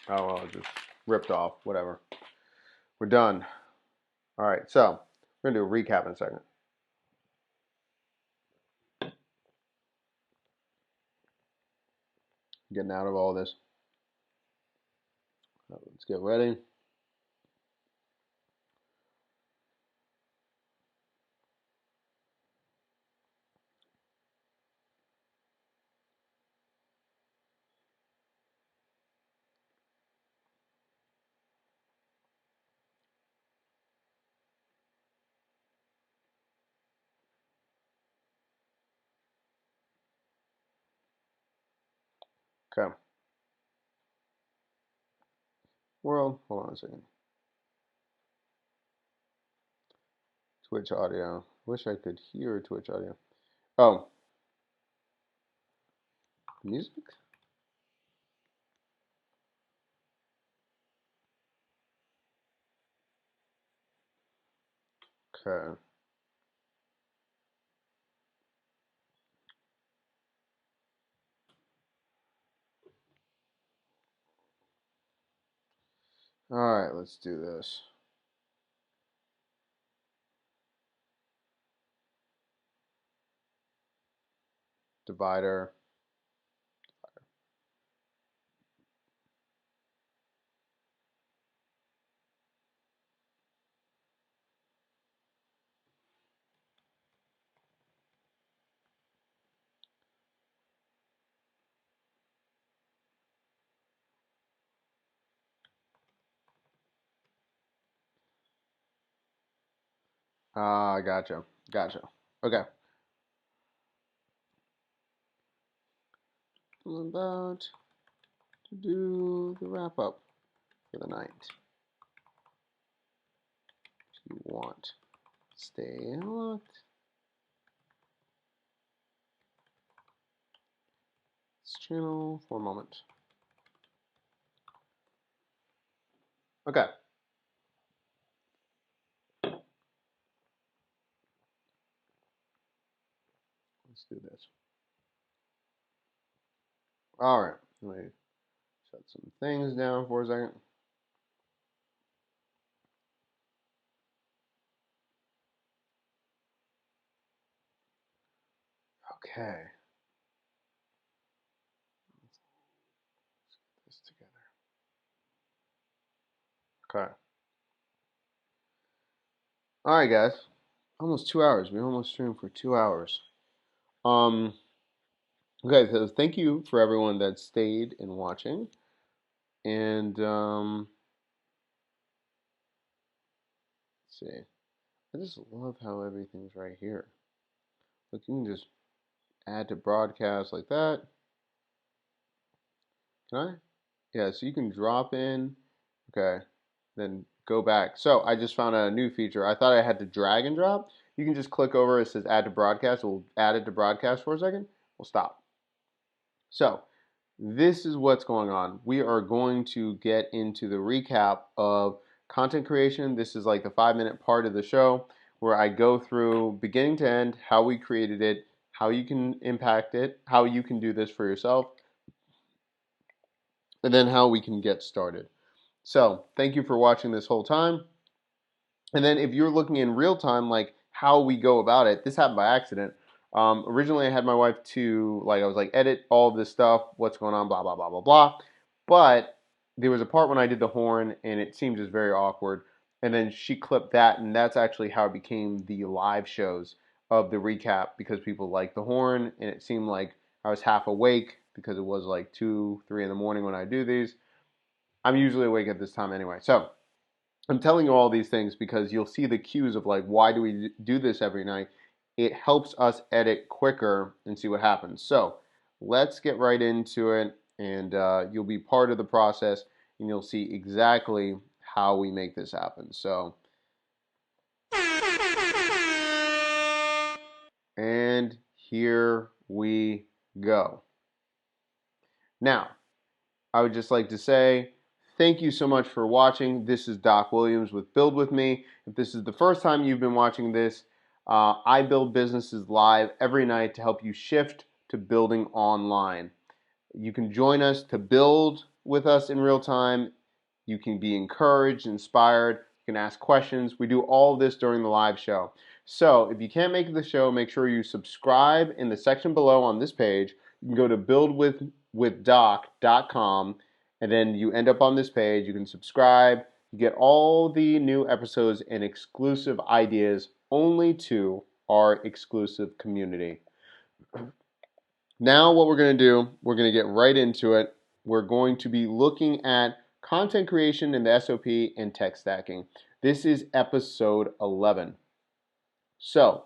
Oh well, just ripped off. Whatever. We're done. All right, so we're going to do a recap in a second. Getting out of all this. Let's get ready. Okay. World, hold on a second. Twitch audio. Wish I could hear Twitch audio. Oh. Music? Okay. All right, let's do this. Divider. Ah, gotcha. Gotcha. Okay. I'm about to do the wrap up for the night. If you want, stay locked. This channel for a moment. Okay. Let's do this. All right. Let me shut some things down for a second. Okay. Let's get this together. Okay. All right, guys. Almost 2 hours. We almost streamed for 2 hours. Okay, so thank you for everyone that stayed and watching. And let's see. I just love how everything's right here. Look, you can just add to broadcast like that. Can I? Yeah, so you can drop in. Okay, then go back. So I just found a new feature. I thought I had to drag and drop. You can just click over. It says add to broadcast. We'll add it to broadcast for a second. We'll stop. So this is what's going on. We are going to get into the recap of content creation. This is like the 5-minute part of the show where I go through beginning to end, how we created it, how you can impact it, how you can do this for yourself, and then how we can get started. So thank you for watching this whole time. And then if you're looking in real time, like how we go about it, this happened by accident. Originally, I had my wife to, I was like, edit all of this stuff, what's going on, blah, blah, blah, blah, blah. But there was a part when I did the horn, and it seemed just very awkward. And then she clipped that, and that's actually how it became the live shows of the recap, because people liked the horn, and it seemed like I was half awake because it was like 2, 3 in the morning when I do these. I'm usually awake at this time anyway. So I'm telling you all these things because you'll see the cues of like, why do we do this every night? It helps us edit quicker and see what happens. So let's get right into it, and you'll be part of the process, and you'll see exactly how we make this happen. So, and here we go. Now, I would just like to say thank you so much for watching. This is Doc Williams with Build With Me. If this is the first time you've been watching this, I build businesses live every night to help you shift to building online. You can join us to build with us in real time. You can be encouraged, inspired You can ask questions. We do all of this during the live show. So if you can't make the show, make sure you subscribe in the section below on this page. You can go to buildwithdoc.com, and then you end up on this page. You can subscribe. You get all the new episodes and exclusive ideas only to our exclusive community. Now what we're going to do, we're going to get right into it. We're going to be looking at content creation in the SOP and tech stacking. This is episode 11. So,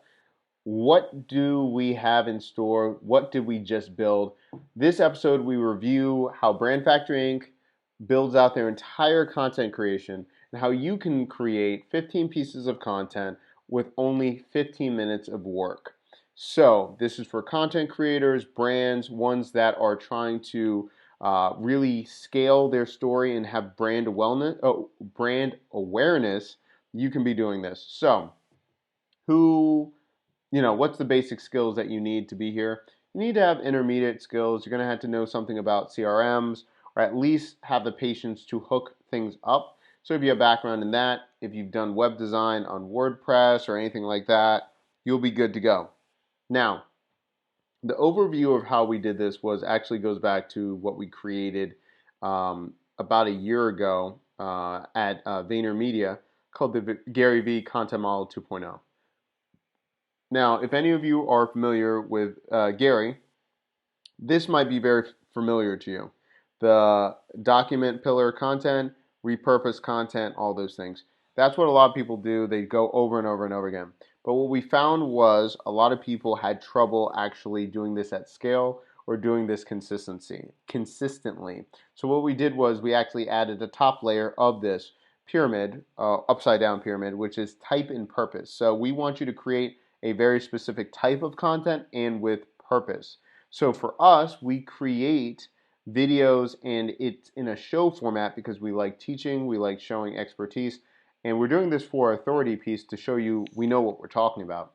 what do we have in store? What did we just build? This episode, we review how Brand Factory Inc. builds out their entire content creation and how you can create 15 pieces of content with only 15 minutes of work. So this is for content creators, brands, ones that are trying to really scale their story and have brand awareness. You can be doing this. So what's the basic skills that you need to be here? You need to have intermediate skills. You're going to have to know something about CRMs, or at least have the patience to hook things up. So if you have background in that, if you've done web design on WordPress or anything like that, you'll be good to go. Now, the overview of how we did this actually goes back to what we created about a year ago at VaynerMedia, called the GaryVee Content Model 2.0. Now, if any of you are familiar with Gary, this might be very familiar to you. The document pillar content, repurpose content, all those things. That's what a lot of people do. They go over and over and over again. But what we found was a lot of people had trouble actually doing this at scale or doing this consistently. So what we did was we actually added a top layer of this pyramid, upside down pyramid, which is type and purpose. So we want you to create a very specific type of content and with purpose. So for us, we create videos and it's in a show format because we like teaching, we like showing expertise, and we're doing this for our authority piece to show you we know what we're talking about.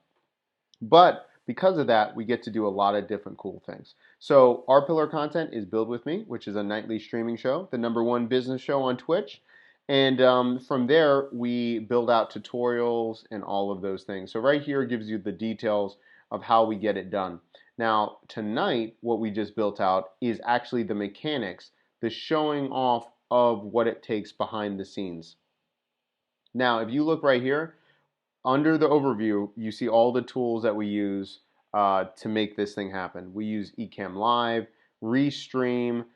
But because of that, we get to do a lot of different cool things. So our pillar content is Build With Me, which is a nightly streaming show, the #1 business show on Twitch. And from there, we build out tutorials and all of those things. So right here gives you the details of how we get it done. Now, tonight, what we just built out is actually the mechanics, the showing off of what it takes behind the scenes. Now, if you look right here, under the overview, you see all the tools that we use to make this thing happen. We use Ecamm Live, Restream,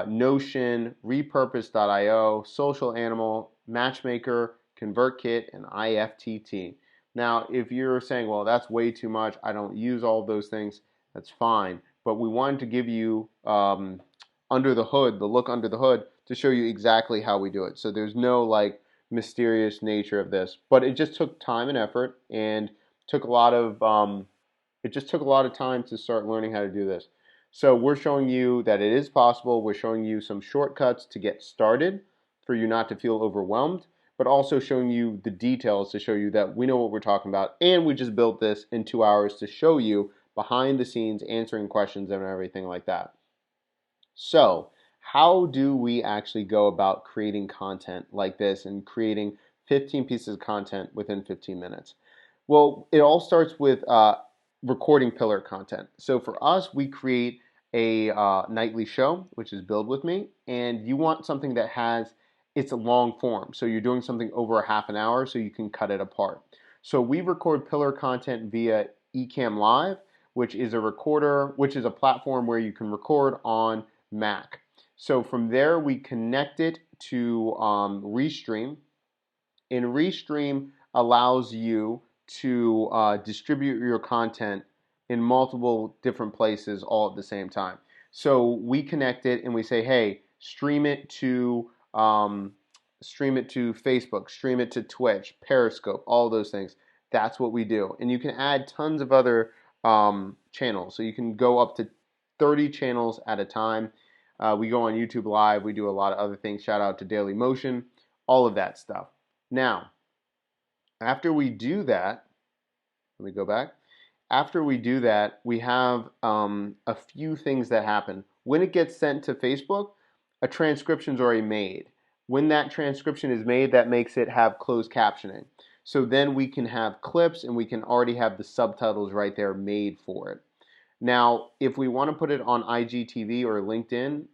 Notion, Repurpose.io, Social Animal, Matchmaker, ConvertKit, and IFTTT. Now, if you're saying, well, that's way too much, I don't use all of those things, that's fine. But we wanted to give you under the hood, the look under the hood, to show you exactly how we do it. So there's no like mysterious nature of this, but it just took time and effort, and took a lot of it just took a lot of time to start learning how to do this. So we're showing you that it is possible. We're showing you some shortcuts to get started for you not to feel overwhelmed, but also showing you the details to show you that we know what we're talking about, and we just built this in 2 hours to show you behind the scenes, answering questions and everything like that. So how do we actually go about creating content like this and creating 15 pieces of content within 15 minutes? Well, it all starts with recording pillar content. So for us, we create a nightly show, which is Build With Me, and you want something that it's a long form. So you're doing something over a half an hour so you can cut it apart. So we record pillar content via Ecamm Live, which is a platform where you can record on Mac. So from there, we connect it to Restream, and Restream allows you to distribute your content in multiple different places all at the same time. So we connect it and we say, hey, stream it to Facebook, stream it to Twitch, Periscope, all those things. That's what we do. And you can add tons of other channels. So you can go up to 30 channels at a time. We go on YouTube Live. We do a lot of other things. Shout out to Daily Motion, all of that stuff. Now, after we do that, let me go back. After we do that, we have a few things that happen. When it gets sent to Facebook, a transcription's already made. When that transcription is made, that makes it have closed captioning. So then we can have clips and we can already have the subtitles right there made for it. Now, if we want to put it on IGTV or LinkedIn,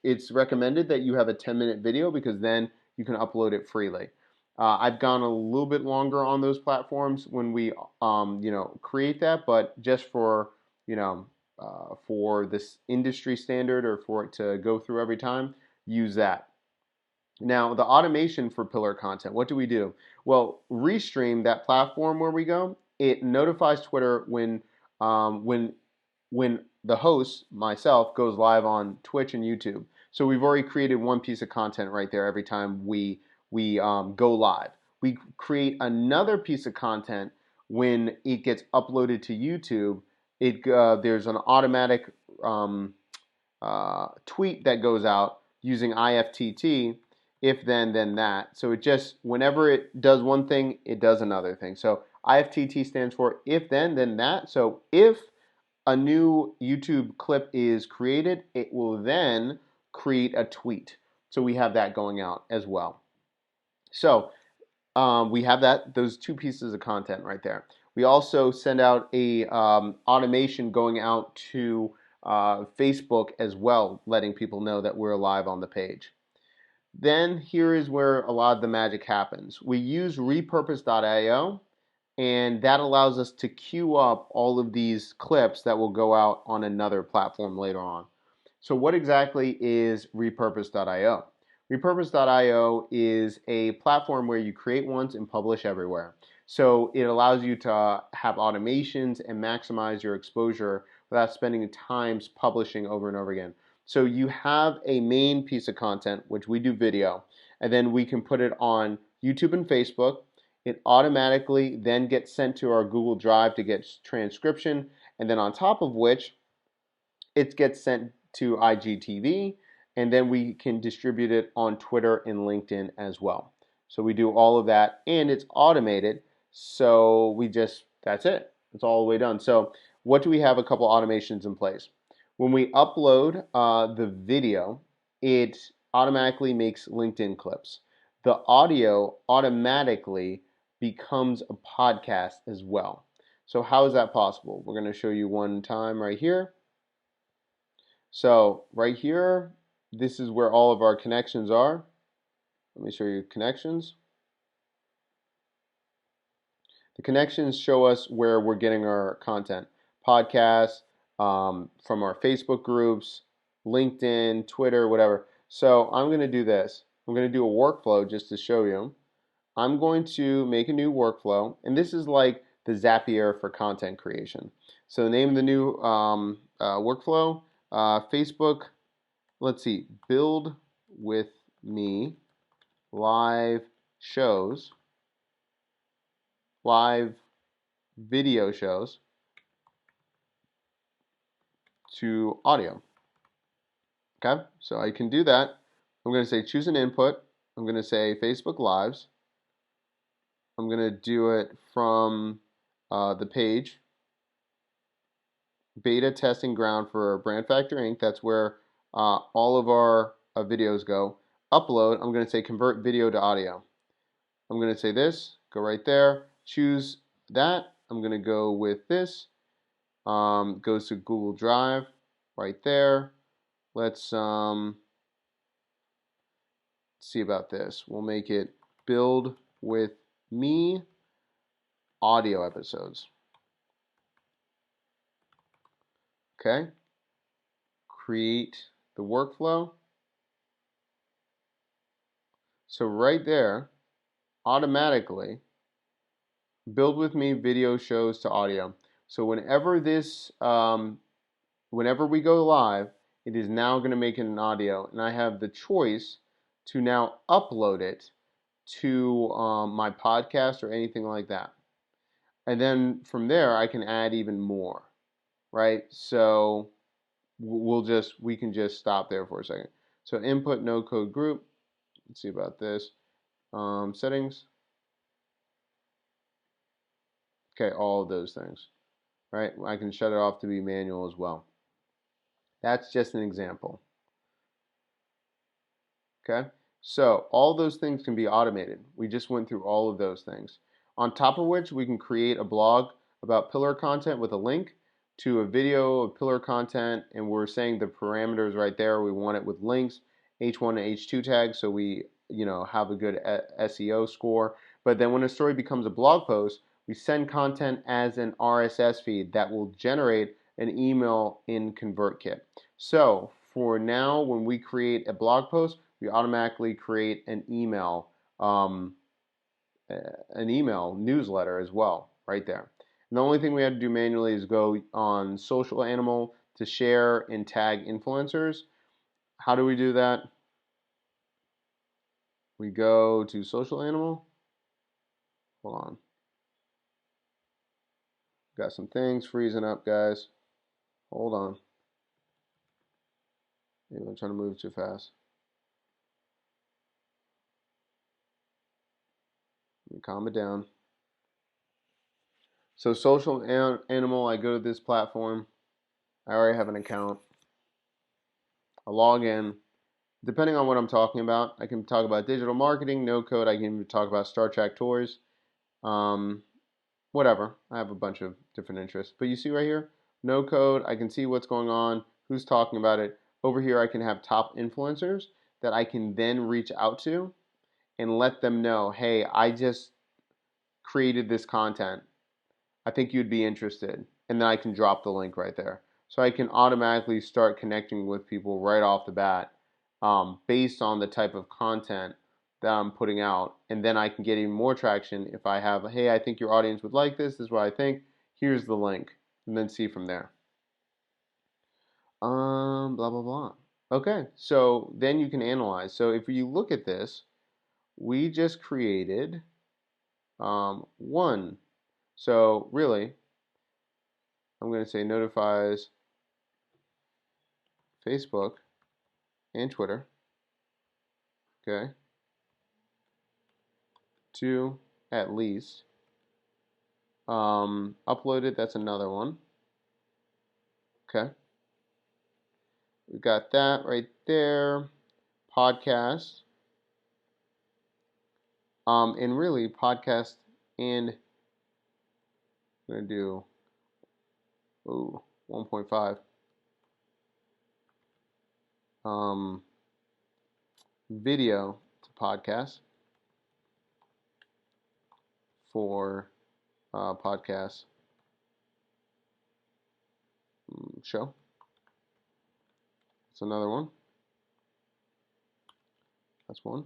it's recommended that you have a 10-minute video because then you can upload it freely. I've gone a little bit longer on those platforms when we create that, but just for for this industry standard or for it to go through every time, use that. Now, the automation for pillar content, what do we do? Well, Restream, that platform where we go, it notifies Twitter when the host, myself, goes live on Twitch and YouTube. So we've already created one piece of content right there every time we go live. We create another piece of content when it gets uploaded to YouTube. There's an automatic tweet that goes out using IFTTT, if then that. So it just, whenever it does one thing, it does another thing. So IFTTT stands for if then that. So if a new YouTube clip is created, it will then create a tweet. So we have that going out as well. So we have those two pieces of content right there. We also send out a automation going out to Facebook as well, letting people know that we're live on the page. Then here is where a lot of the magic happens. We use Repurpose.io, and that allows us to queue up all of these clips that will go out on another platform later on. So what exactly is Repurpose.io? Repurpose.io is a platform where you create once and publish everywhere. So it allows you to have automations and maximize your exposure without spending time publishing over and over again. So you have a main piece of content, which we do video, and then we can put it on YouTube and Facebook. It automatically then gets sent to our Google Drive to get transcription, and then on top of which, it gets sent to IGTV, and then we can distribute it on Twitter and LinkedIn as well. So we do all of that, and it's automated, so that's it. It's all the way done. So what do we have? A couple automations in place. When we upload the video, it automatically makes LinkedIn clips. The audio automatically becomes a podcast as well. So how is that possible? We're going to show you one time right here. So right here, this is where all of our connections are. Let me show you connections. The connections show us where we're getting our content. Podcasts, from our Facebook groups, LinkedIn, Twitter, whatever. So I'm going to do this. I'm going to do a workflow just to show you. I'm going to make a new workflow, and this is like the Zapier for content creation. So the name of the new workflow, Facebook, let's see, build with me live shows, live video shows to audio. Okay, so I can do that. I'm going to say choose an input. I'm going to say Facebook Lives. I'm going to do it from the page, beta testing ground for Brand Factor Inc. That's where all of our videos go. Upload, I'm going to say convert video to audio. I'm going to say this, go right there, choose that. I'm going to go with this. Goes to Google Drive right there. Let's see about this. We'll make it build with me audio episodes. Okay. Create the workflow. So right there, automatically, build with me video shows to audio. So whenever we go live, it is now going to make it an audio, and I have the choice to now upload it to my podcast or anything like that. And then from there, I can add even more, right? So we can just stop there for a second. So input no code group. Let's see about this. Settings. Okay, all of those things, right? I can shut it off to be manual as well. That's just an example. Okay, So all those things can be automated. We just went through all of those things. On top of which, we can create a blog about pillar content with a link to a video of pillar content, and we're saying the parameters right there. We want it with links, H1 and H2 tags, so we have a good SEO score. But then when a story becomes a blog post, we send content as an RSS feed that will generate an email in ConvertKit. So for now, when we create a blog post, we automatically create an email newsletter as well, right there. And the only thing we had to do manually is go on Social Animal to share and tag influencers. How do we do that? We go to Social Animal. Hold on. Got some things freezing up, guys. Hold on. Maybe I'm trying to move too fast. Let me calm it down. So Social Animal, I go to this platform. I already have an account. I log in. Depending on what I'm talking about, I can talk about digital marketing, no code. I can even talk about Star Trek tours. Whatever. I have a bunch of different interests. But you see right here, no code. I can see what's going on, who's talking about it. Over here, I can have top influencers that I can then reach out to and let them know, hey, I just created this content. I think you'd be interested. And then I can drop the link right there. So I can automatically start connecting with people right off the bat based on the type of content that I'm putting out. And then I can get even more traction if I have, hey, I think your audience would like this. This is what I think. Here's the link. And then see from there. Blah, blah, blah. Okay, so then you can analyze. So if you look at this, we just created one. So really, I'm going to say notifies Facebook and Twitter. Okay. 2 at least. Uploaded, that's another one. Okay. We got that right there. Podcast. And really, podcast and I'm going to do 1.5. Video to podcast for podcast show. That's another one. That's one.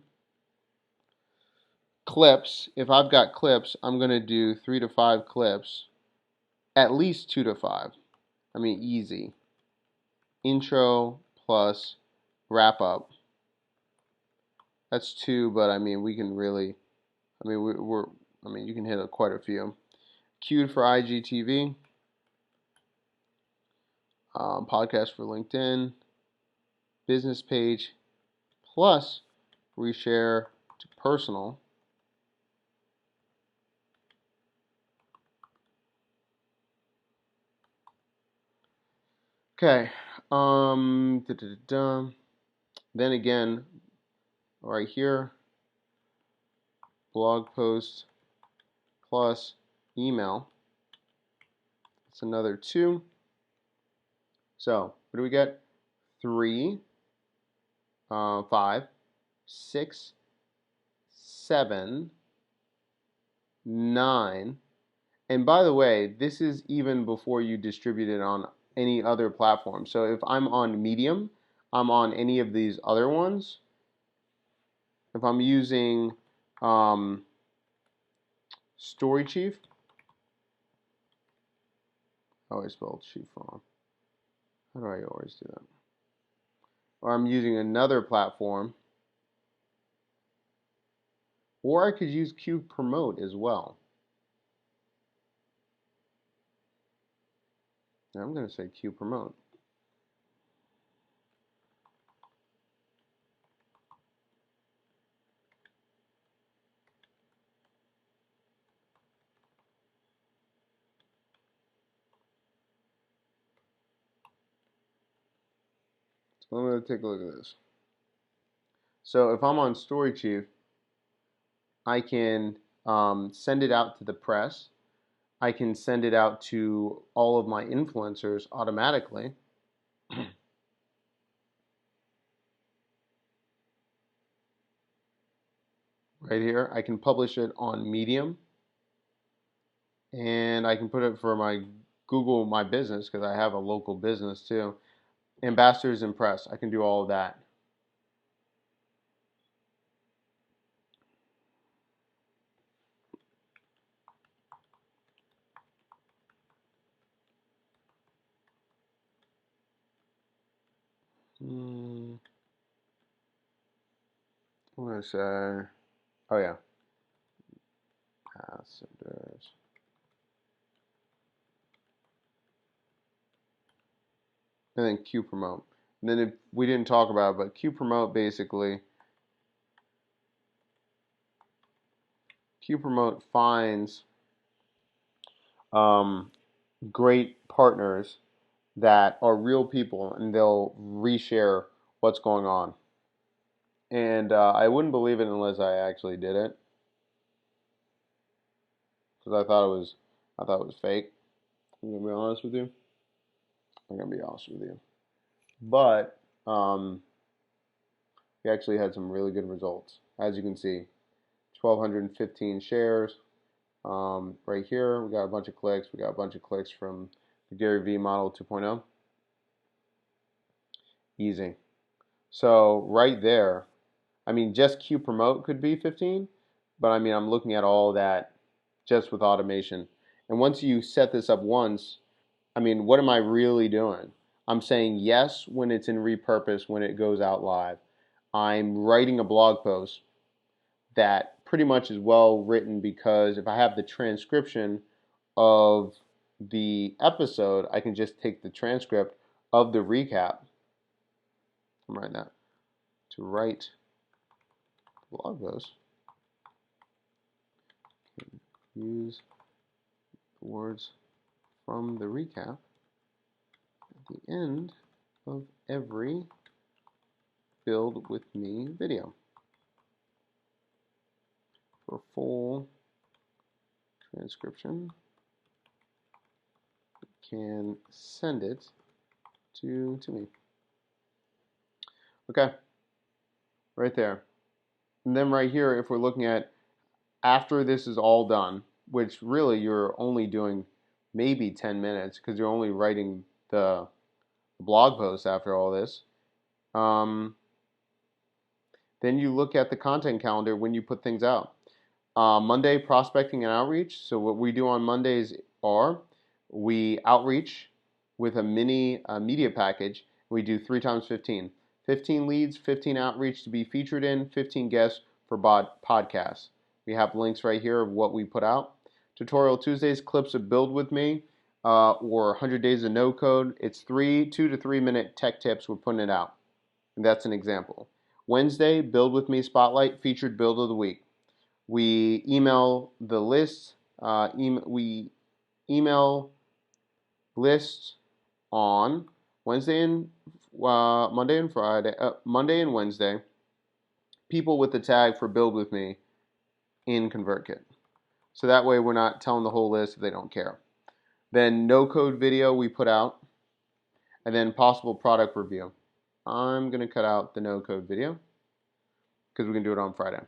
Clips. If I've got clips, I'm going to do 3 to 5 clips. At least 2 to 5. I mean, easy. Intro plus wrap up. That's 2, but I mean, we can really, I mean, you can hit quite a few. Queued for IGTV. Podcast for LinkedIn. Business page plus reshare to personal. Okay. Then again, right here, blog post plus email. That's another 2. So what do we get? 3, 5, 6, 7, 9. And by the way, this is even before you distribute it on any other platform. So if I'm on Medium, I'm on any of these other ones. If I'm using Story Chief, I always spelled chief wrong. How do I always do that? Or I'm using another platform. Or I could use Q Promote as well. Now I'm going to say Q Promote. So I'm going to take a look at this. So if I'm on Story Chief, I can send it out to the press. I can send it out to all of my influencers automatically. Right here, I can publish it on Medium, and I can put it for my Google My Business because I have a local business too. Ambassadors and press, I can do all of that. I'm gonna say, oh yeah, ambassadors. And then Q promote. And then if we didn't talk about it, but Q promote basically, Q promote finds great partners that are real people, and they'll reshare what's going on. And I wouldn't believe it unless I actually did it, because I thought it was fake. I'm gonna be honest with you. I'm gonna be honest with you. But we actually had some really good results, as you can see. 1,215 shares. Right here, we got a bunch of clicks. We got a bunch of clicks from the GaryVee Model 2.0. Easy. So right there, I mean, just Q promote could be 15, but I mean, I'm looking at all that just with automation. And once you set this up once, I mean, what am I really doing? I'm saying yes when it's in repurpose, when it goes out live. I'm writing a blog post that pretty much is well written, because if I have the transcription of the episode, I can just take the transcript of the recap. I'm writing that to write blog post. Use the words from the recap at the end of every Build With Me video. For full transcription, you can send it to me. Okay, right there. And then right here, if we're looking at after this is all done, which really you're only doing maybe 10 minutes because you're only writing the blog post after all this. Then you look at the content calendar when you put things out. Monday, prospecting and outreach. So what we do on Mondays are we outreach with a mini media package. We do 3 times 15. 15 leads, 15 outreach to be featured in, 15 guests for podcasts. We have links right here of what we put out. Tutorial Tuesdays, clips of Build With Me, or 100 Days of No Code. It's 2 to 3 minute tech tips. We're putting it out. And that's an example. Wednesday, Build With Me Spotlight, featured build of the week. We email the list. We email lists on Wednesday and Monday and Friday, Monday and Wednesday. People with the tag for Build With Me in ConvertKit. So that way we're not telling the whole list if they don't care. Then no code video we put out, and then possible product review. I'm gonna cut out the no code video because we can do it on Friday.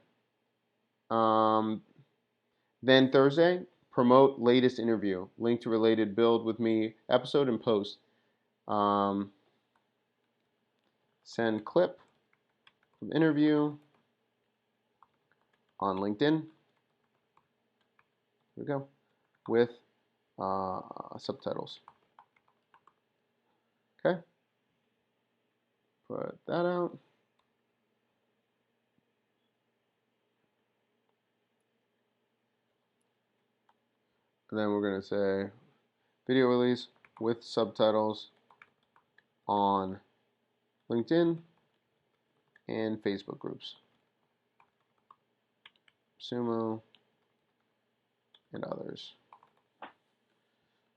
Then Thursday, promote latest interview. Link to related Build With Me episode and post. Send clip from interview on LinkedIn. Here we go. With subtitles. Okay. Put that out. And then we're going to say video release with subtitles on LinkedIn and Facebook groups. Sumo and others.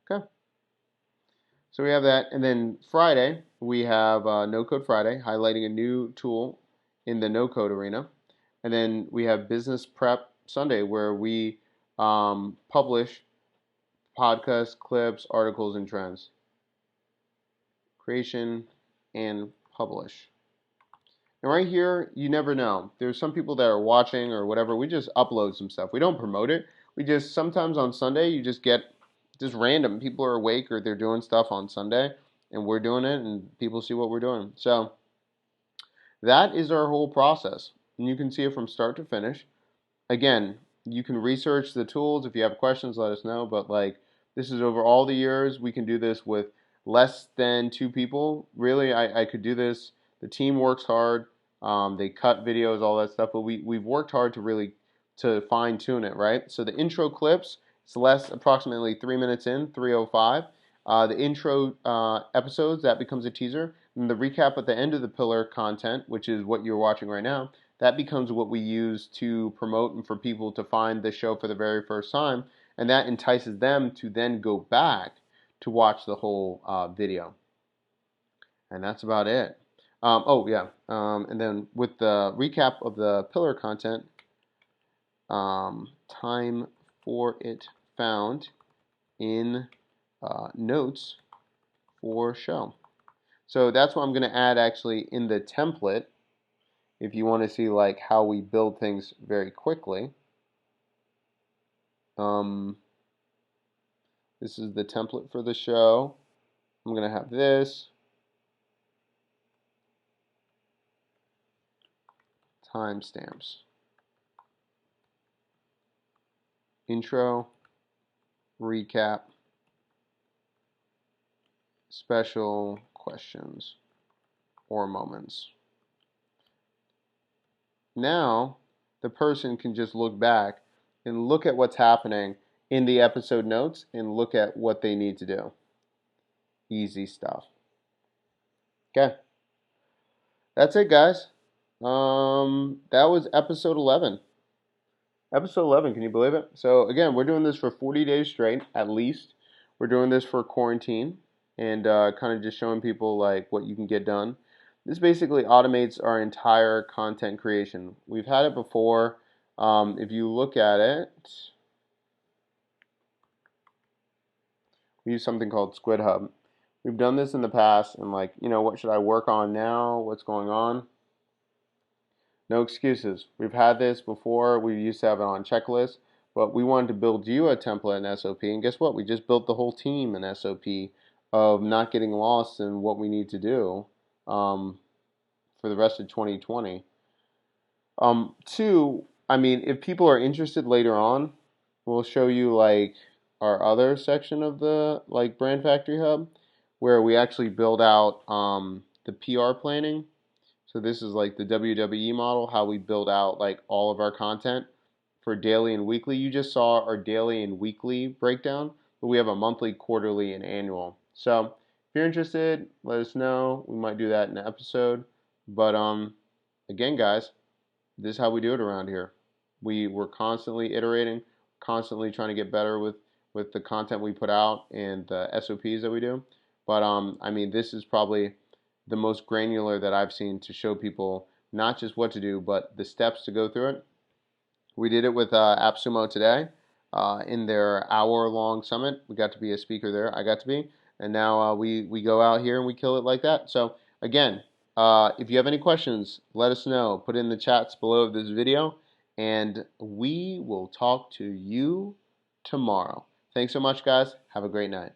Okay. So we have that. And then Friday, we have No Code Friday, highlighting a new tool in the no-code arena. And then we have Business Prep Sunday, where we publish podcasts, clips, articles, and trends. Creation and publish. And right here, you never know. There's some people that are watching or whatever. We just upload some stuff. We don't promote it. We just, sometimes on Sunday, you just get just random. People are awake or they're doing stuff on Sunday, and we're doing it, and people see what we're doing. So that is our whole process. And you can see it from start to finish. Again, you can research the tools. If you have questions, let us know. But like, this is over all the years. We can do this with less than 2 people. Really, I could do this. The team works hard. They cut videos, all that stuff. But we've worked hard to really to fine tune it, right? So the intro clips, it's less, approximately 3 minutes in, 3:05. The intro episodes, that becomes a teaser. And the recap at the end of the pillar content, which is what you're watching right now, that becomes what we use to promote and for people to find the show for the very first time. And that entices them to then go back to watch the whole video. And that's about it. And then with the recap of the pillar content, time for it found in notes for show. So that's what I'm going to add actually in the template if you want to see like how we build things very quickly. This is the template for the show. I'm going to have this. Timestamps. Intro, recap, special questions or moments. Now, the person can just look back and look at what's happening in the episode notes and look at what they need to do. Easy stuff. Okay. That's it, guys. That was episode 11. Episode 11, can you believe it? So again, we're doing this for 40 days straight, at least. We're doing this for quarantine and kind of just showing people like what you can get done. This basically automates our entire content creation. We've had it before. If you look at it, we use something called Squid Hub. We've done this in the past and like, what should I work on now? What's going on? No excuses. We've had this before. We used to have it on checklist, but we wanted to build you a template in SOP, and guess what? We just built the whole team in SOP of not getting lost in what we need to do for the rest of 2020. Two, if people are interested later on, we'll show you like our other section of the like Brand Factory Hub, where we actually build out the PR planning. So this is like the WWE model, how we build out like all of our content for daily and weekly. You just saw our daily and weekly breakdown, but we have a monthly, quarterly, and annual. So if you're interested, let us know. We might do that in an episode. But again, guys, this is how we do it around here. We're constantly iterating, constantly trying to get better with the content we put out and the SOPs that we do. But this is probably the most granular that I've seen to show people not just what to do, but the steps to go through it. We did it with AppSumo today in their hour-long summit. We got to be a speaker there. I got to be. And now we go out here and we kill it like that. So again, if you have any questions, let us know. Put it in the chats below this video, and we will talk to you tomorrow. Thanks so much, guys. Have a great night.